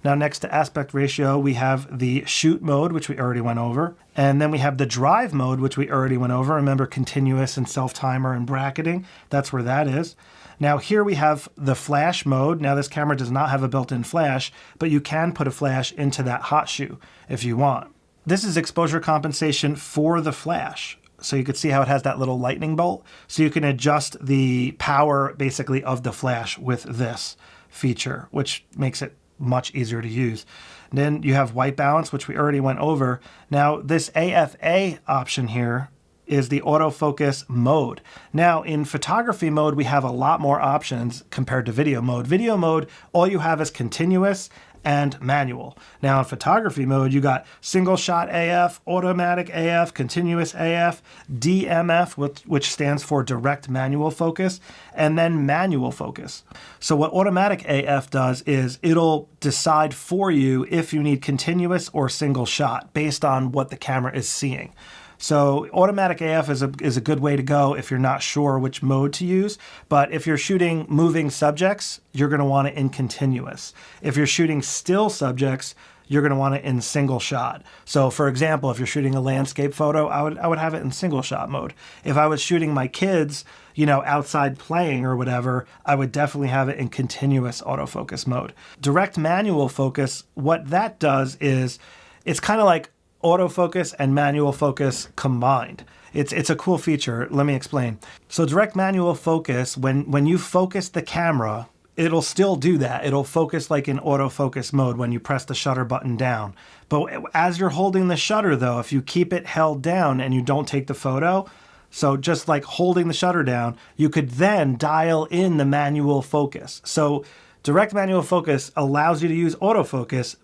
Now next to aspect ratio, we have the shoot mode, which we already went over. And then we have the drive mode, which we already went over. Remember, continuous and self-timer and bracketing, that's where that is. Now here we have the flash mode. Now this camera does not have a built-in flash, but you can put a flash into that hot shoe if you want. This is exposure compensation for the flash. So you can see how it has that little lightning bolt. So you can adjust the power basically of the flash with this feature, which makes it much easier to use. And then you have white balance, which we already went over. Now this AFA option here is the autofocus mode. Now in photography mode, we have a lot more options compared to video mode. Video mode, all you have is continuous and manual. Now in photography mode, you got single shot AF, automatic AF, continuous AF, DMF, which stands for direct manual focus, and then manual focus. So what automatic AF does is it'll decide for you if you need continuous or single shot based on what the camera is seeing. So automatic AF is a good way to go if you're not sure which mode to use. But if you're shooting moving subjects, you're going to want it in continuous. If you're shooting still subjects, you're going to want it in single shot. So for example, if you're shooting a landscape photo, I would have it in single shot mode. If I was shooting my kids, outside playing or whatever, I would definitely have it in continuous autofocus mode. Direct manual focus, what that does is it's kind of like autofocus and manual focus combined. It's a cool feature. Let me explain. So direct manual focus, when you focus the camera, it'll still do that. It'll focus like in autofocus mode when you press the shutter button down. But as you're holding the shutter though, if you keep it held down and you don't take the photo, so just like holding the shutter down, you could then dial in the manual focus. So direct manual focus allows you to use autofocus,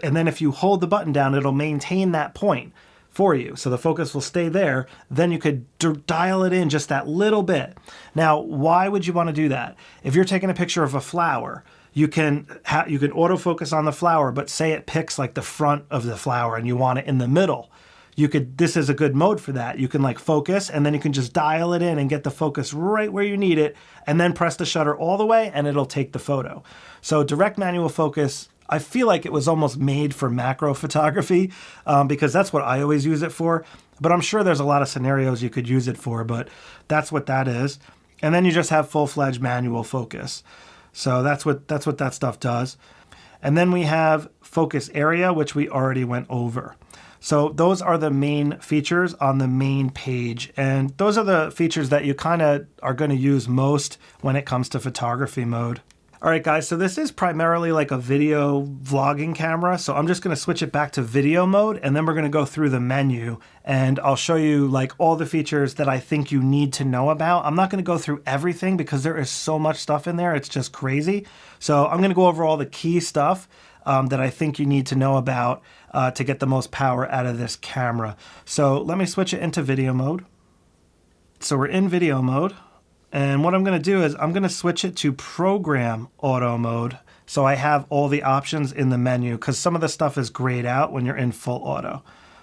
and then if you hold the button down, it'll maintain that point for you. So the focus will stay there. Then you could dial it in just that little bit. Now, why would you want to do that? If you're taking a picture of a flower, you can autofocus on the flower, but say it picks like the front of the flower and you want it in the middle. This is a good mode for that. You can like focus, and then you can just dial it in and get the focus right where you need it, and then press the shutter all the way and it'll take the photo. So direct manual focus, I feel like it was almost made for macro photography because that's what I always use it for. But I'm sure there's a lot of scenarios you could use it for, but that's what that is. And then you just have full-fledged manual focus. So that's what that stuff does. And then we have focus area, which we already went over. So those are the main features on the main page. And those are the features that you kind of are going to use most when it comes to photography mode. All right, guys, so this is primarily like a video vlogging camera. So I'm just going to switch it back to video mode, and then we're going to go through the menu and I'll show you like all the features that I think you need to know about. I'm not going to go through everything because there is so much stuff in there. It's just crazy. So I'm going to go over all the key stuff that I think you need to know about to get the most power out of this camera. So let me switch it into video mode. So we're in video mode. And what I'm going to do is I'm going to switch it to program auto mode. So I have all the options in the menu because some of the stuff is grayed out when you're in full auto.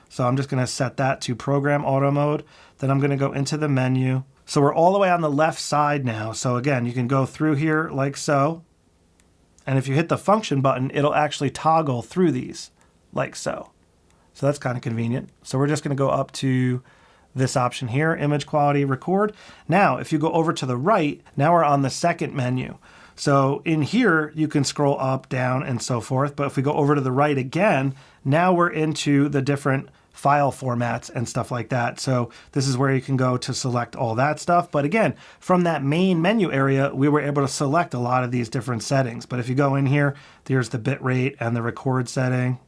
So I'm just going to set that to program auto mode. Then I'm going to go into the menu. So we're all the way on the left side now. So again, you can go through here like so. And if you hit the function button, it'll actually toggle through these like so. So that's kind of convenient. So we're just going to go up to this option here, image quality, record. Now, if you go over to the right, now we're on the second menu. So in here, you can scroll up, down, and so forth. But if we go over to the right again, now we're into the different file formats and stuff like that. So this is where you can go to select all that stuff. But again, from that main menu area, we were able to select a lot of these different settings. But if you go in here, there's the bitrate and the record setting.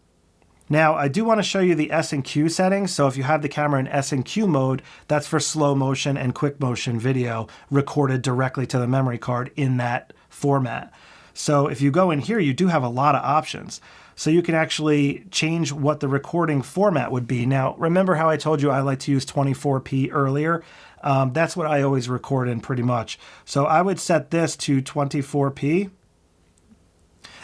Now, I do want to show you the S and Q settings. So if you have the camera in S and Q mode, that's for slow motion and quick motion video recorded directly to the memory card in that format. So if you go in here, you do have a lot of options. So you can actually change what the recording format would be. Now, remember how I told you I like to use 24p earlier? That's what I always record in pretty much. So I would set this to 24p.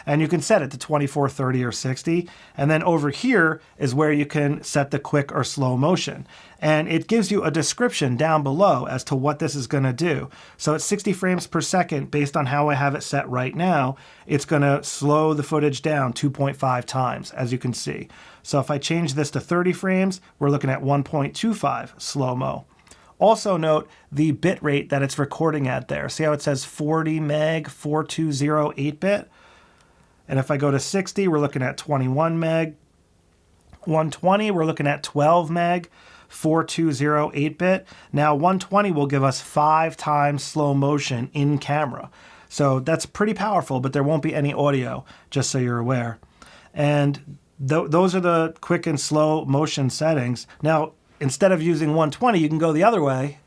And you can set it to 24, 30, or 60. And then over here is where you can set the quick or slow motion. And it gives you a description down below as to what this is going to do. So at 60 frames per second, based on how I have it set right now, it's going to slow the footage down 2.5 times, as you can see. So if I change this to 30 frames, we're looking at 1.25 slow-mo. Also note the bit rate that it's recording at there. See how it says 40 meg, 420 8-bit? And if I go to 60, we're looking at 21 meg. 120, we're looking at 12 meg, 420 8-bit. Now 120 will give us 5 times slow motion in camera. So that's pretty powerful, but there won't be any audio, just so you're aware. And those are the quick and slow motion settings. Now, instead of using 120, you can go the other way.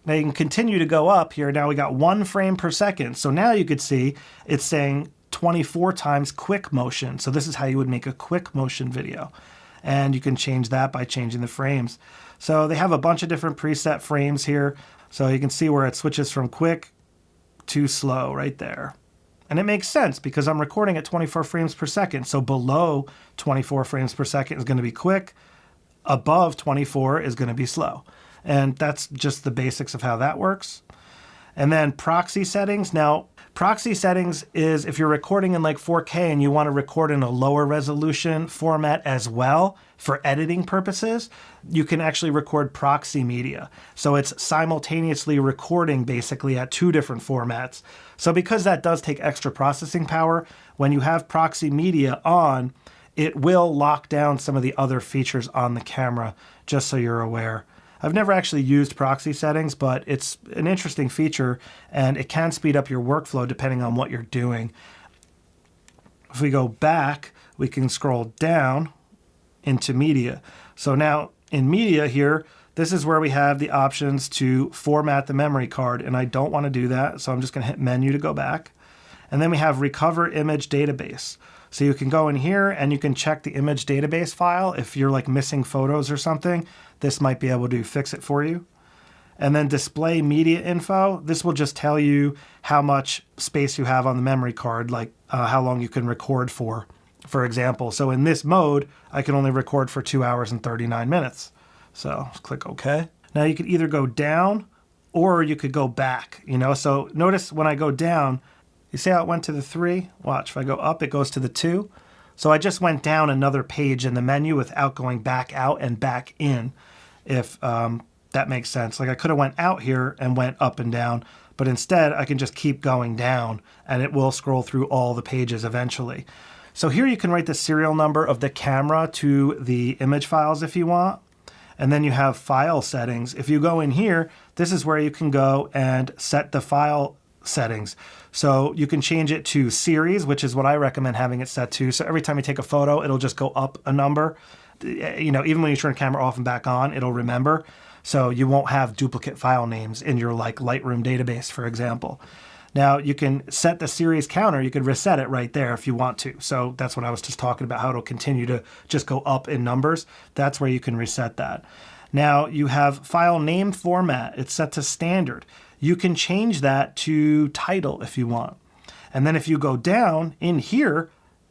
Now you can continue to go up here. Now we got 1 frame per second. So now you could see it's saying 24 times quick motion. So this is how you would make a quick motion video. And you can change that by changing the frames. So they have a bunch of different preset frames here. So you can see where it switches from quick to slow right there. And it makes sense because I'm recording at 24 frames per second. So below 24 frames per second is going to be quick. Above 24 is going to be slow. And that's just the basics of how that works. And then proxy settings. Now, proxy settings is if you're recording in like 4K and you want to record in a lower resolution format as well for editing purposes, you can actually record proxy media. So it's simultaneously recording basically at 2 different formats. So because that does take extra processing power, when you have proxy media on, it will lock down some of the other features on the camera, just so you're aware. I've never actually used proxy settings, but it's an interesting feature and it can speed up your workflow depending on what you're doing. If we go back, we can scroll down into media. So now in media here, this is where we have the options to format the memory card, and I don't want to do that, so I'm just going to hit menu to go back. And then we have recover image database. So you can go in here and you can check the image database file. If you're like missing photos or something, this might be able to fix it for you. And then display media info. This will just tell you how much space you have on the memory card, like how long you can record for example. So in this mode, I can only record for 2 hours and 39 minutes. So click OK. Now you could either go down or you could go back, So notice when I go down, you see how it went to the 3? Watch, if I go up, it goes to the 2. So I just went down another page in the menu without going back out and back in, if that makes sense. Like I could have went out here and went up and down, but instead I can just keep going down and it will scroll through all the pages eventually. So here you can write the serial number of the camera to the image files if you want. And then you have file settings. If you go in here, this is where you can go and set the file settings. So you can change it to series, which is what I recommend having it set to. So every time you take a photo, it'll just go up a number. Even when you turn the camera off and back on, it'll remember. So you won't have duplicate file names in your like Lightroom database, for example. Now you can set the series counter. You could reset it right there if you want to. So that's what I was just talking about, how it'll continue to just go up in numbers. That's where you can reset that. Now you have file name format. It's set to standard. You can change that to title if you want. And then if you go down, in here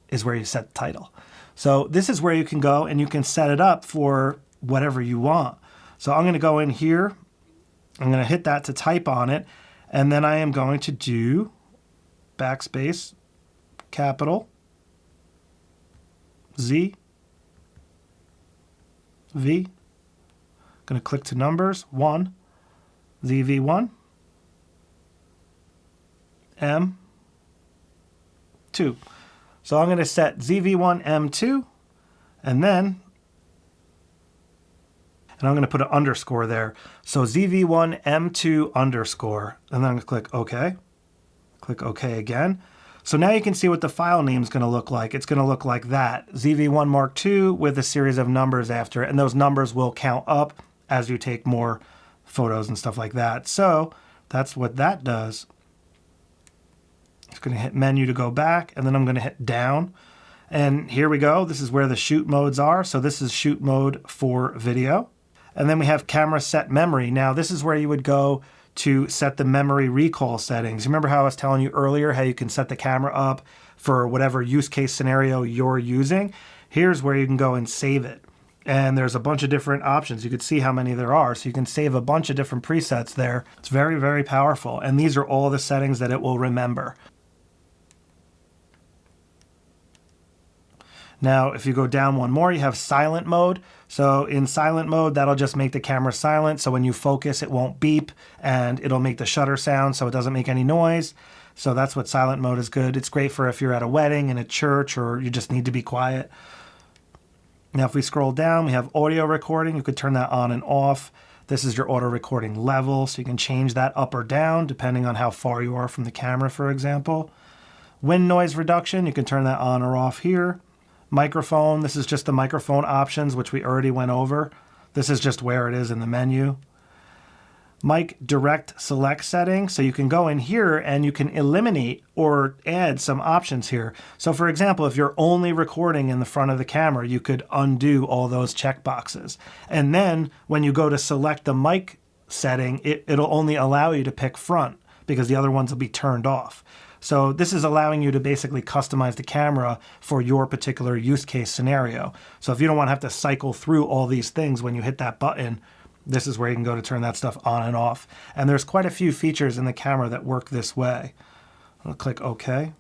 is where you set the title. So this is where you can go and you can set it up for whatever you want. So I'm going to go in here. I'm going to hit that to type on it. And then I am going to do backspace, capital, Z, V. going to click to numbers, 1, ZV-1, M2. So I'm going to set ZV-1 M2, and then I'm going to put an underscore there. So ZV-1 M2 underscore, and then I'm going to click OK. Click OK again. So now you can see what the file name is going to look like. It's going to look like that, ZV-1 Mark II with a series of numbers after it, and those numbers will count up as you take more photos and stuff like that. So that's what that does. It's going to hit menu to go back, and then I'm going to hit down. And here we go. This is where the shoot modes are. So this is shoot mode for video. And then we have camera set memory. Now this is where you would go to set the memory recall settings. Remember how I was telling you earlier how you can set the camera up for whatever use case scenario you're using? Here's where you can go and save it. And there's a bunch of different options. You can see how many there are. So you can save a bunch of different presets there. It's very, very powerful. And these are all the settings that it will remember. Now, if you go down one more, you have silent mode. So in silent mode, that'll just make the camera silent. So when you focus, it won't beep and it'll make the shutter sound so it doesn't make any noise. So that's what silent mode is good. It's great for if you're at a wedding, in a church, or you just need to be quiet. Now, if we scroll down, we have audio recording. You could turn that on and off. This is your auto recording level. So you can change that up or down depending on how far you are from the camera, for example. Wind noise reduction, you can turn that on or off here. Microphone, this is just the microphone options, which we already went over. This is just where it is in the menu. Mic direct select setting, so you can go in here and you can eliminate or add some options here. So for example, if you're only recording in the front of the camera, you could undo all those checkboxes. And then when you go to select the mic setting, it'll only allow you to pick front because the other ones will be turned off. So this is allowing you to basically customize the camera for your particular use case scenario. So if you don't want to have to cycle through all these things when you hit that button, this is where you can go to turn that stuff on and off. And there's quite a few features in the camera that work this way. I'll click OK.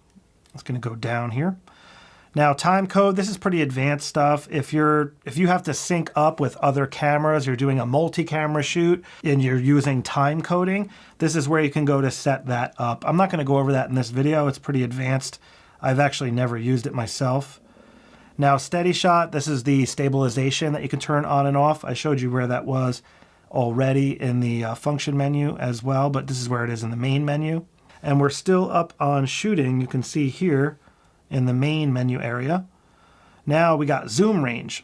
It's going to go down here. Now, time code, this is pretty advanced stuff. If you have to sync up with other cameras, you're doing a multi-camera shoot and you're using time coding, this is where you can go to set that up. I'm not going to go over that in this video. It's pretty advanced. I've actually never used it myself. Now, steady shot, this is the stabilization that you can turn on and off. I showed you where that was already in the function menu as well, but this is where it is in the main menu. And we're still up on shooting. You can see here in the main menu area. Now we got zoom range.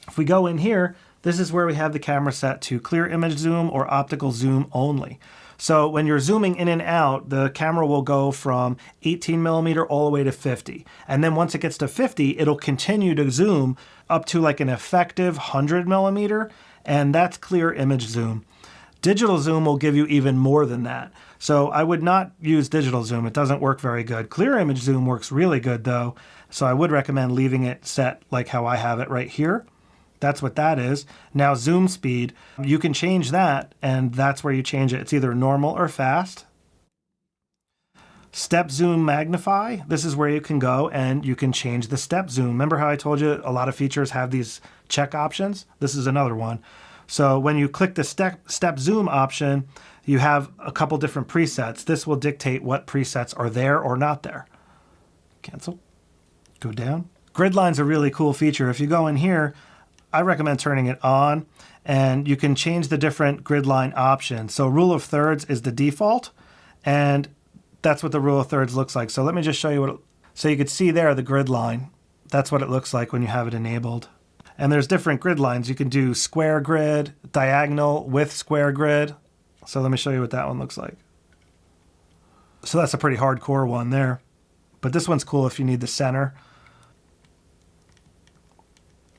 If we go in here, this is where we have the camera set to clear image zoom or optical zoom only. So when you're zooming in and out, the camera will go from 18 millimeter all the way to 50. And then once it gets to 50, it'll continue to zoom up to like an effective 100 millimeter, and that's clear image zoom. Digital zoom will give you even more than that. So I would not use digital zoom. It doesn't work very good. Clear image zoom works really good though. So I would recommend leaving it set like how I have it right here. That's what that is. Now zoom speed, you can change that, and that's where you change it. It's either normal or fast. Step zoom magnify, this is where you can go and you can change the step zoom. Remember how I told you a lot of features have these check options? This is another one. So when you click the step zoom option, you have a couple different presets. This will dictate what presets are there or not there. Cancel. Go down. Grid line's a really cool feature. If you go in here, I recommend turning it on, and you can change the different grid line options. So rule of thirds is the default, and that's what the rule of thirds looks like. So let me just show you so you can see there the grid line. That's what it looks like when you have it enabled. And there's different grid lines. You can do square grid, diagonal with square grid. So let me show you what that one looks like. So that's a pretty hardcore one there. But this one's cool if you need the center.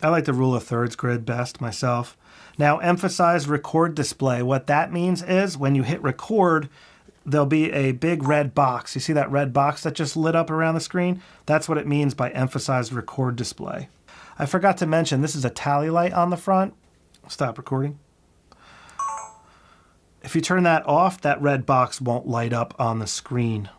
I like the rule of thirds grid best myself. Now, emphasize record display. What that means is when you hit record, there'll be a big red box. You see that red box that just lit up around the screen? That's what it means by emphasize record display. I forgot to mention, this is a tally light on the front. Stop recording. If you turn that off, that red box won't light up on the screen.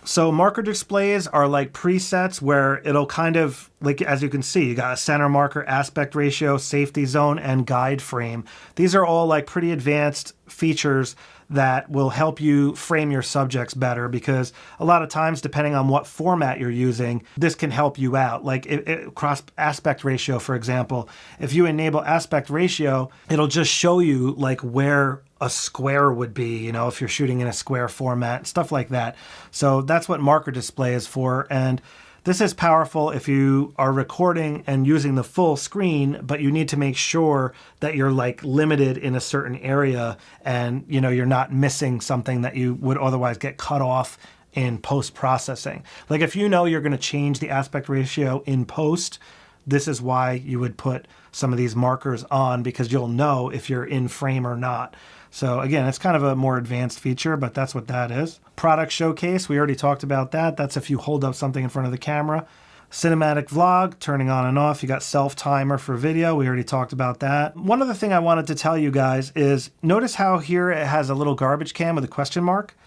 So marker displays are like presets where it'll kind of, like as you can see, you got a center marker, aspect ratio, safety zone, and guide frame. These are all like pretty advanced features that will help you frame your subjects better, because a lot of times, depending on what format you're using, this can help you out. Like cross aspect ratio, for example, if you enable aspect ratio, it'll just show you like where a square would be, you know, if you're shooting in a square format, stuff like that. So that's what marker display is for. And this is powerful if you are recording and using the full screen, but you need to make sure that you're like limited in a certain area and, you know, you're not missing something that you would otherwise get cut off in post-processing. Like if you know you're going to change the aspect ratio in post, this is why you would put some of these markers on, because you'll know if you're in frame or not. So again, it's kind of a more advanced feature, but that's what that is. Product showcase, we already talked about that. That's if you hold up something in front of the camera. Cinematic vlog, turning on and off. You got self timer for video. We already talked about that. One other thing I wanted to tell you guys is notice how here it has a little garbage can with a question mark.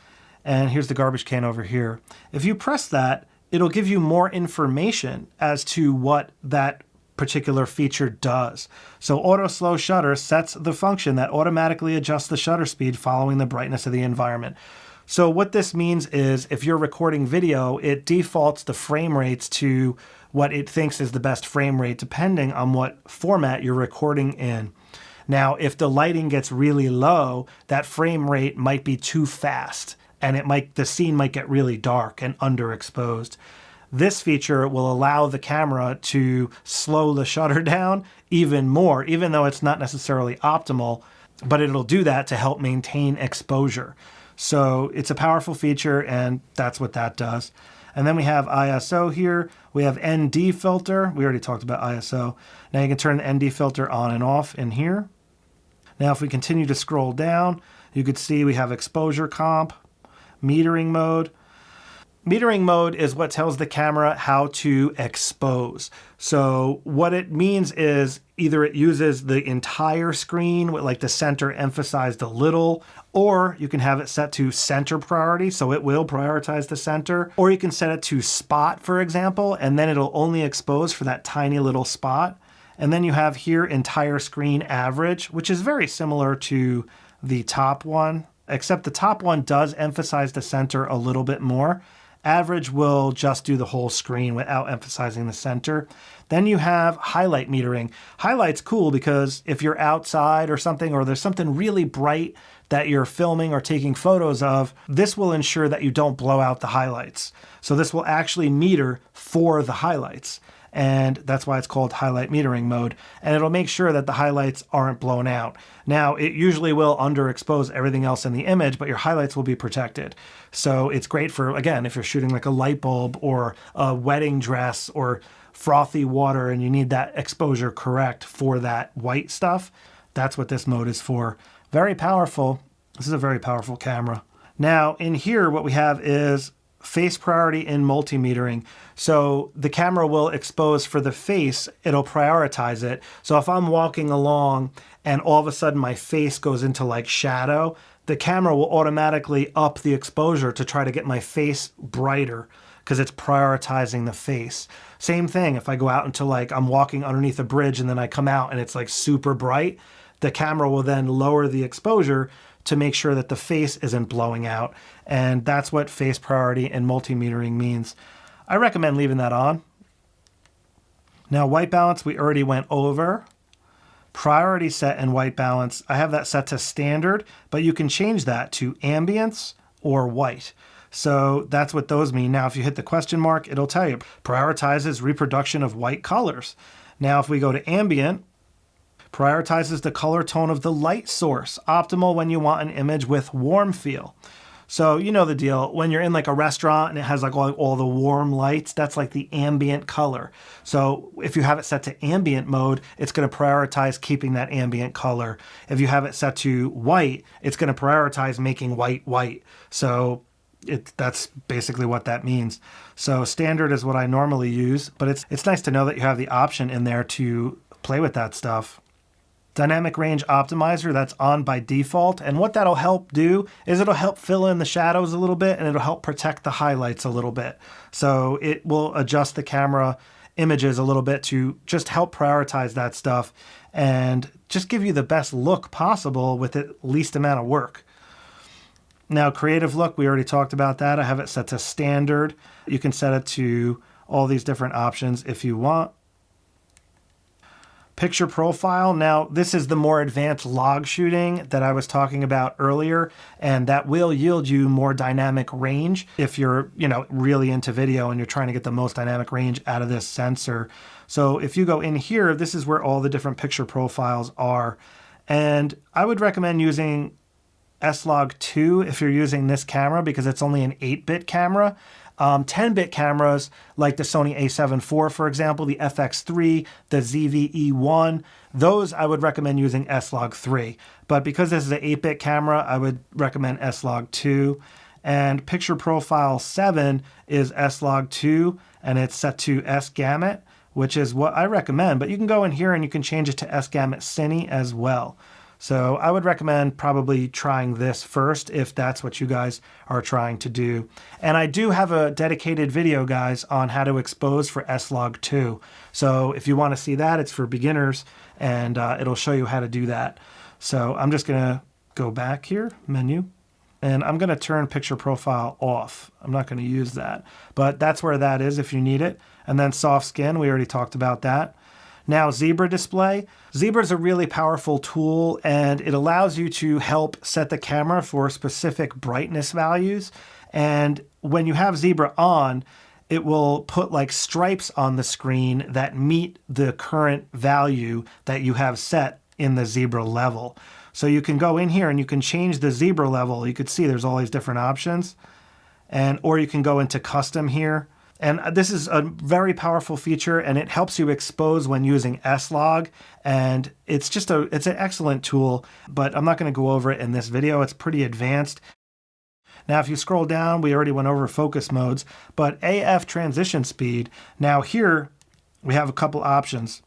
And here's the garbage can over here. If you press that, it'll give you more information as to what that particular feature does. So auto slow shutter sets the function that automatically adjusts the shutter speed following the brightness of the environment. So what this means is if you're recording video, it defaults the frame rates to what it thinks is the best frame rate depending on what format you're recording in. Now, if the lighting gets really low, that frame rate might be too fast and the scene might get really dark and underexposed. This feature will allow the camera to slow the shutter down even more, even though it's not necessarily optimal, but it'll do that to help maintain exposure. So it's a powerful feature, and that's what that does. And then we have ISO here. We have ND filter. We already talked about ISO. Now you can turn the ND filter on and off in here. Now if we continue to scroll down, you could see we have exposure comp, metering mode. Metering mode is what tells the camera how to expose. So what it means is either it uses the entire screen with like the center emphasized a little, or you can have it set to center priority, so it will prioritize the center, or you can set it to spot, for example, and then it'll only expose for that tiny little spot. And then you have here entire screen average, which is very similar to the top one, except the top one does emphasize the center a little bit more. Average will just do the whole screen without emphasizing the center. Then you have highlight metering. Highlight's cool because if you're outside or something, or there's something really bright that you're filming or taking photos of, this will ensure that you don't blow out the highlights. So this will actually meter for the highlights. And that's why it's called highlight metering mode. And it'll make sure that the highlights aren't blown out. Now, it usually will underexpose everything else in the image, but your highlights will be protected. So it's great for, again, if you're shooting like a light bulb or a wedding dress or frothy water and you need that exposure correct for that white stuff, that's what this mode is for. Very powerful. This is a very powerful camera. Now, in here, what we have is face priority in multimetering. So the camera will expose for the face, it'll prioritize it. So if I'm walking along and all of a sudden my face goes into like shadow, the camera will automatically up the exposure to try to get my face brighter because it's prioritizing the face. Same thing, if I go out into like I'm walking underneath a bridge and then I come out and it's like super bright, the camera will then lower the exposure to make sure that the face isn't blowing out. And that's what face priority and multimetering means. I recommend leaving that on. Now white balance, we already went over. Priority set and white balance, I have that set to standard, but you can change that to ambience or white. So that's what those mean. Now, if you hit the question mark, it'll tell you prioritizes reproduction of white colors. Now, if we go to ambient, prioritizes the color tone of the light source, optimal when you want an image with warm feel. So you know the deal. When you're in like a restaurant and it has like all the warm lights, that's like the ambient color. So if you have it set to ambient mode, it's going to prioritize keeping that ambient color. If you have it set to white, it's going to prioritize making white white. So that's basically what that means. So standard is what I normally use, but it's nice to know that you have the option in there to play with that stuff. Dynamic Range Optimizer, that's on by default. And what that'll help do is it'll help fill in the shadows a little bit, and it'll help protect the highlights a little bit. So it will adjust the camera images a little bit to just help prioritize that stuff and just give you the best look possible with the least amount of work. Now, creative look, we already talked about that. I have it set to standard. You can set it to all these different options if you want. Picture profile. Now, this is the more advanced log shooting that I was talking about earlier, and that will yield you more dynamic range if you're, really into video and you're trying to get the most dynamic range out of this sensor. So if you go in here, this is where all the different picture profiles are. And I would recommend using S-Log2 if you're using this camera because it's only an 8-bit camera. 10-bit cameras like the Sony a7 IV, for example, the FX3, the ZV-1, those I would recommend using S-Log3. But because this is an 8-bit camera, I would recommend S-Log2. And picture profile 7 is S-Log2, and it's set to S-Gamut, which is what I recommend. But you can go in here and you can change it to S-Gamut Cine as well. So I would recommend probably trying this first if that's what you guys are trying to do. And I do have a dedicated video, guys, on how to expose for S-Log2. So if you want to see that, it's for beginners, and it'll show you how to do that. So I'm just going to go back here, menu, and I'm going to turn picture profile off. I'm not going to use that, but that's where that is if you need it. And then soft skin, we already talked about that. Now, Zebra display. Zebra is a really powerful tool, and it allows you to help set the camera for specific brightness values. And when you have Zebra on, it will put like stripes on the screen that meet the current value that you have set in the Zebra level. So you can go in here and you can change the Zebra level. You could see there's all these different options. Or you can go into custom here. And this is a very powerful feature, and it helps you expose when using S-Log. And it's just it's an excellent tool, but I'm not going to go over it in this video. It's pretty advanced. Now, if you scroll down, we already went over focus modes, but AF transition speed. Now here, we have a couple options.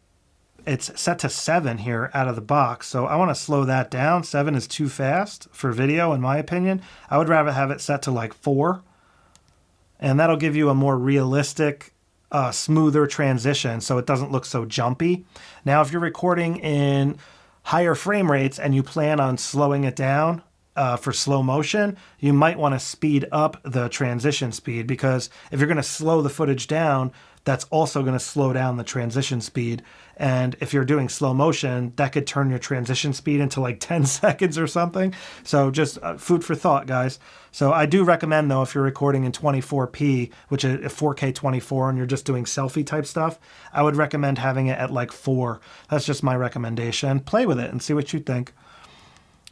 It's set to 7 here out of the box, so I want to slow that down. 7 is too fast for video, in my opinion. I would rather have it set to like 4. And that'll give you a more realistic, smoother transition so it doesn't look so jumpy. Now, if you're recording in higher frame rates and you plan on slowing it down for slow motion, you might want to speed up the transition speed, because if you're going to slow the footage down, that's also going to slow down the transition speed. And if you're doing slow motion, that could turn your transition speed into like 10 seconds or something. So just food for thought, guys. So I do recommend, though, if you're recording in 24p, which is 4K 24, and you're just doing selfie type stuff, I would recommend having it at like 4. That's just my recommendation. Play with it and see what you think.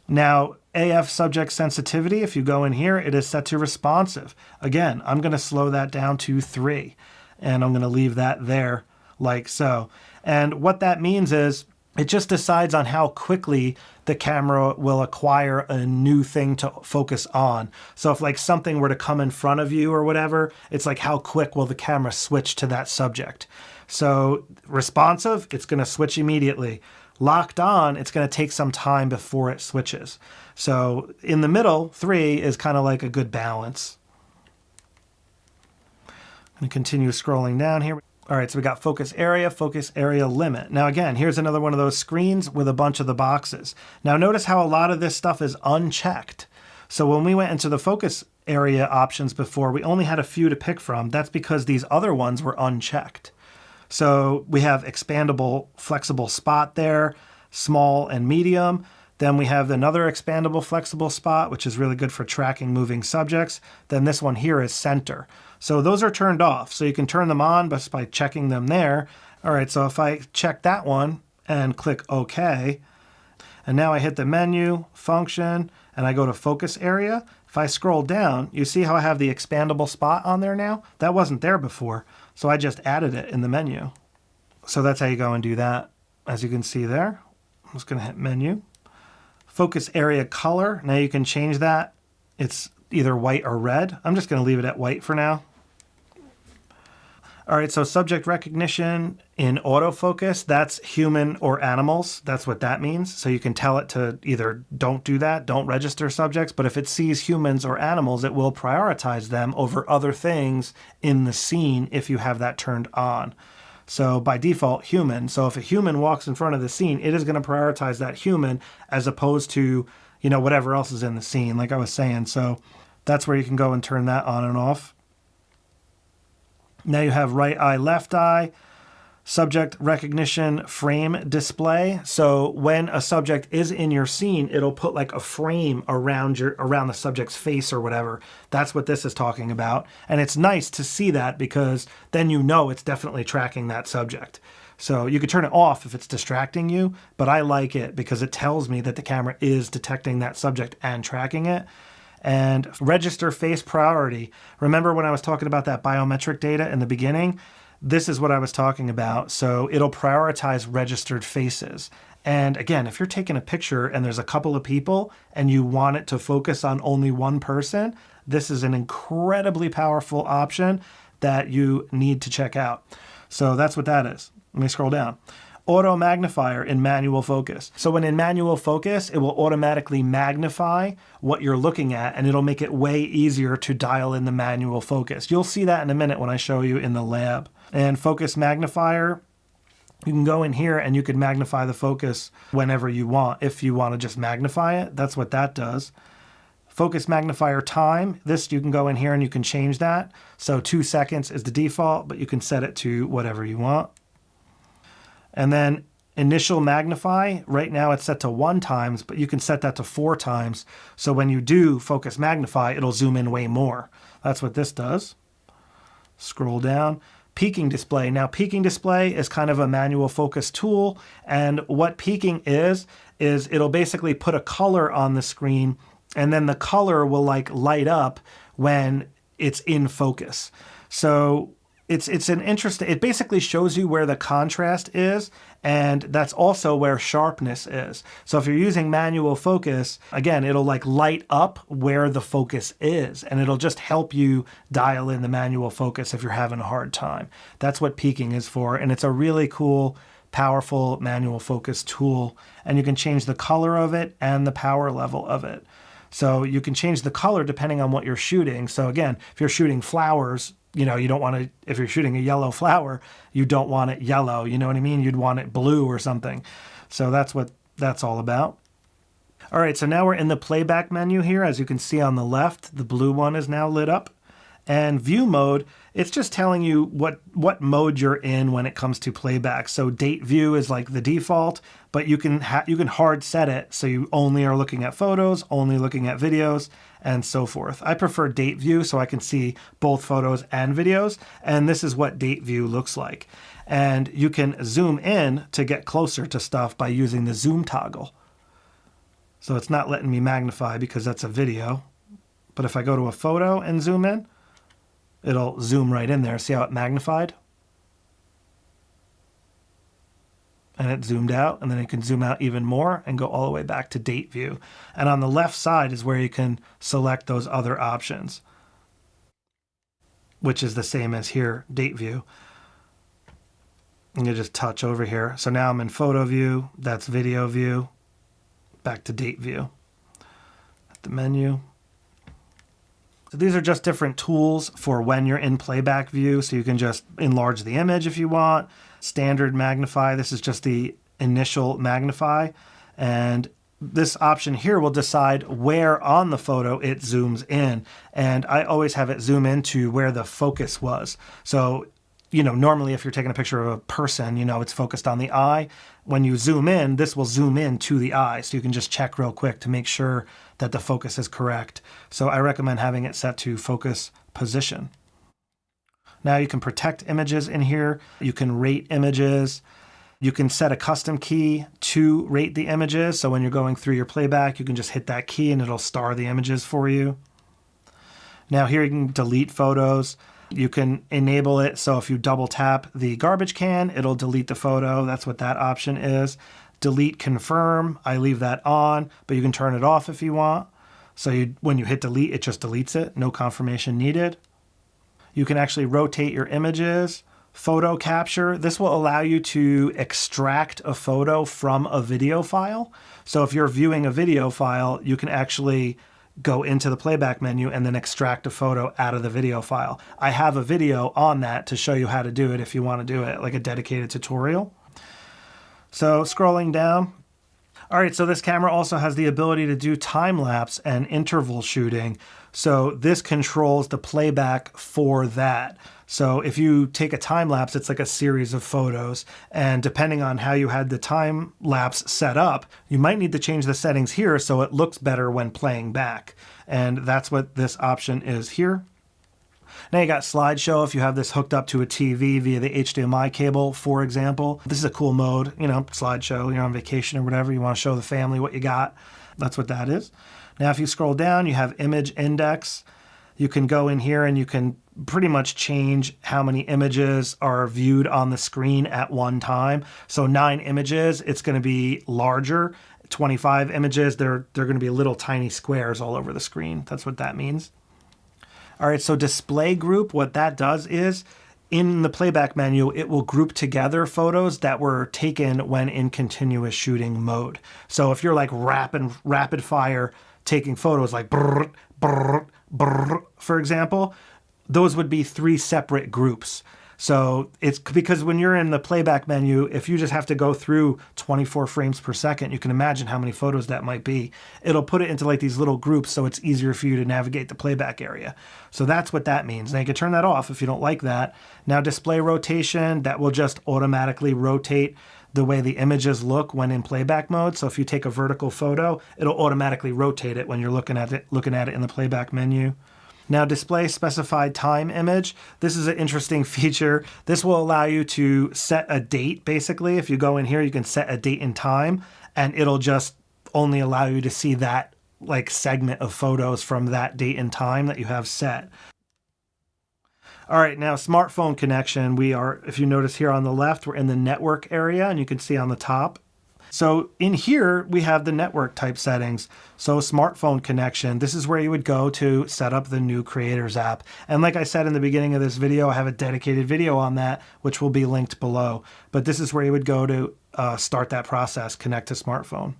Now, AF subject sensitivity, if you go in here, it is set to responsive. Again, I'm going to slow that down to 3. And I'm going to leave that there like so. And what that means is it just decides on how quickly the camera will acquire a new thing to focus on. So if like something were to come in front of you or whatever, it's like how quick will the camera switch to that subject. So responsive, it's going to switch immediately. Locked on, it's going to take some time before it switches. So in the middle, 3 is kind of like a good balance. I'm going to continue scrolling down here. All right, so we got focus area limit. Now again, here's another one of those screens with a bunch of the boxes. Now notice how a lot of this stuff is unchecked. So when we went into the focus area options before, we only had a few to pick from. That's because these other ones were unchecked. So we have expandable, flexible spot there, small and medium. Then we have another expandable, flexible spot, which is really good for tracking moving subjects. Then this one here is center. So those are turned off. So you can turn them on just by checking them there. All right, so if I check that one and click OK, and now I hit the menu, function, and I go to focus area. If I scroll down, you see how I have the expandable spot on there now? That wasn't there before. So I just added it in the menu. So that's how you go and do that. As you can see there, I'm just going to hit menu. Focus area color. Now you can change that. It's either white or red. I'm just going to leave it at white for now. All right, so subject recognition in autofocus, that's human or animals. That's what that means. So you can tell it to either don't do that, don't register subjects, but if it sees humans or animals, it will prioritize them over other things in the scene if you have that turned on. So by default, human. So if a human walks in front of the scene, it is going to prioritize that human as opposed to, you know, whatever else is in the scene, like I was saying. So that's where you can go and turn that on and off. Now you have right eye, left eye, subject recognition frame display. So when a subject is in your scene, it'll put like a frame around the subject's face or whatever. That's what this is talking about. And it's nice to see that because then you know it's definitely tracking that subject. So you could turn it off if it's distracting you, but I like it because it tells me that the camera is detecting that subject and tracking it. And register face priority. Remember when I was talking about that biometric data in the beginning? This is what I was talking about. So it'll prioritize registered faces. And again, if you're taking a picture and there's a couple of people and you want it to focus on only one person, this is an incredibly powerful option that you need to check out. So that's what that is. Let me scroll down. Auto magnifier in manual focus. So when in manual focus, it will automatically magnify what you're looking at and it'll make it way easier to dial in the manual focus. You'll see that in a minute when I show you in the lab. And focus magnifier, you can go in here and you can magnify the focus whenever you want. If you want to just magnify it, that's what that does. Focus magnifier time, this you can go in here and you can change that. So 2 seconds is the default, but you can set it to whatever you want. And then initial magnify, right now it's set to 1 times, but you can set that to 4 times. So when you do focus magnify, it'll zoom in way more. That's what this does. Scroll down. Peaking display. Now peaking display is kind of a manual focus tool. And what peaking is it'll basically put a color on the screen and then the color will like light up when it's in focus. So it's an interesting, it basically shows you where the contrast is, and that's also where sharpness is. So if you're using manual focus, again, it'll like light up where the focus is, and it'll just help you dial in the manual focus if you're having a hard time. That's what peaking is for, and it's a really cool, powerful manual focus tool, and you can change the color of it and the power level of it. So you can change the color depending on what you're shooting. So again, if you're shooting flowers, you know, you don't want to, if you're shooting a yellow flower, you don't want it yellow, you know what I mean? You'd want it blue or something. So that's what that's all about. All right, so now we're in the playback menu here. As you can see on the left, the blue one is now lit up. And view mode, it's just telling you what mode you're in when it comes to playback. So date view is like the default, but you can hard set it so you only are looking at photos, only looking at videos, and so forth. I prefer date view so I can see both photos and videos, and this is what date view looks like. And you can zoom in to get closer to stuff by using the zoom toggle. So it's not letting me magnify because that's a video. But if I go to a photo and zoom in, it'll zoom right in there. See how it magnified? And it zoomed out, and then you can zoom out even more and go all the way back to date view. And on the left side is where you can select those other options, which is the same as here, date view. And you just touch over here. So now I'm in photo view, that's video view, back to date view. At the menu. So these are just different tools for when you're in playback view. So you can just enlarge the image if you want. Standard magnify, this is just the initial magnify. And this option here will decide where on the photo it zooms in. And I always have it zoom into where the focus was. So, you know, normally if you're taking a picture of a person, you know, it's focused on the eye. When you zoom in, this will zoom in to the eye. So you can just check real quick to make sure that the focus is correct. So I recommend having it set to focus position. Now you can protect images in here. You can rate images. You can set a custom key to rate the images. So when you're going through your playback, you can just hit that key and it'll star the images for you. Now here you can delete photos. You can enable it so if you double tap the garbage can, it'll delete the photo. That's what that option is. Delete confirm, I leave that on, but you can turn it off if you want. So when you hit delete, it just deletes it. No confirmation needed. You can actually rotate your images photo capture. This will allow you to extract a photo from a video file. So if you're viewing a video file, you can actually go into the playback menu and then extract a photo out of the video file. I have a video on that to show you how to do it if you want to do it, like a dedicated tutorial. So scrolling down. All right, so this camera also has the ability to do time-lapse and interval shooting. So this controls the playback for that. So if you take a time-lapse, it's like a series of photos. And depending on how you had the time-lapse set up, you might need to change the settings here so it looks better when playing back. And that's what this option is here. Now you got slideshow if you have this hooked up to a TV via the HDMI cable, for example. This is a cool mode, you know, slideshow, you're on vacation or whatever, you want to show the family what you got. That's what that is. Now if you scroll down, you have image index. You can go in here and you can pretty much change how many images are viewed on the screen at one time. So 9 images, it's going to be larger. 25 images, they're going to be little tiny squares all over the screen. That's what that means. All right, so display group, what that does is in the playback menu, it will group together photos that were taken when in continuous shooting mode. So if you're like rapid fire taking photos like brrr, brrr, brrr, for example, those would be 3 separate groups. So it's because when you're in the playback menu, if you just have to go through 24 frames per second, you can imagine how many photos that might be. It'll put it into like these little groups so it's easier for you to navigate the playback area. So that's what that means. Now you can turn that off if you don't like that. Now display rotation, that will just automatically rotate the way the images look when in playback mode. So if you take a vertical photo, it'll automatically rotate it when you're looking at it in the playback menu. Now display specified time image. This is an interesting feature. This will allow you to set a date basically. If you go in here, you can set a date and time and it'll just only allow you to see that like segment of photos from that date and time that you have set. All right, now smartphone connection. We are, if you notice here on the left, we're in the network area and you can see on the top. So in here, we have the network type settings. So smartphone connection, this is where you would go to set up the new Creators app. And like I said in the beginning of this video, I have a dedicated video on that, which will be linked below. But this is where you would go to start that process, connect to smartphone.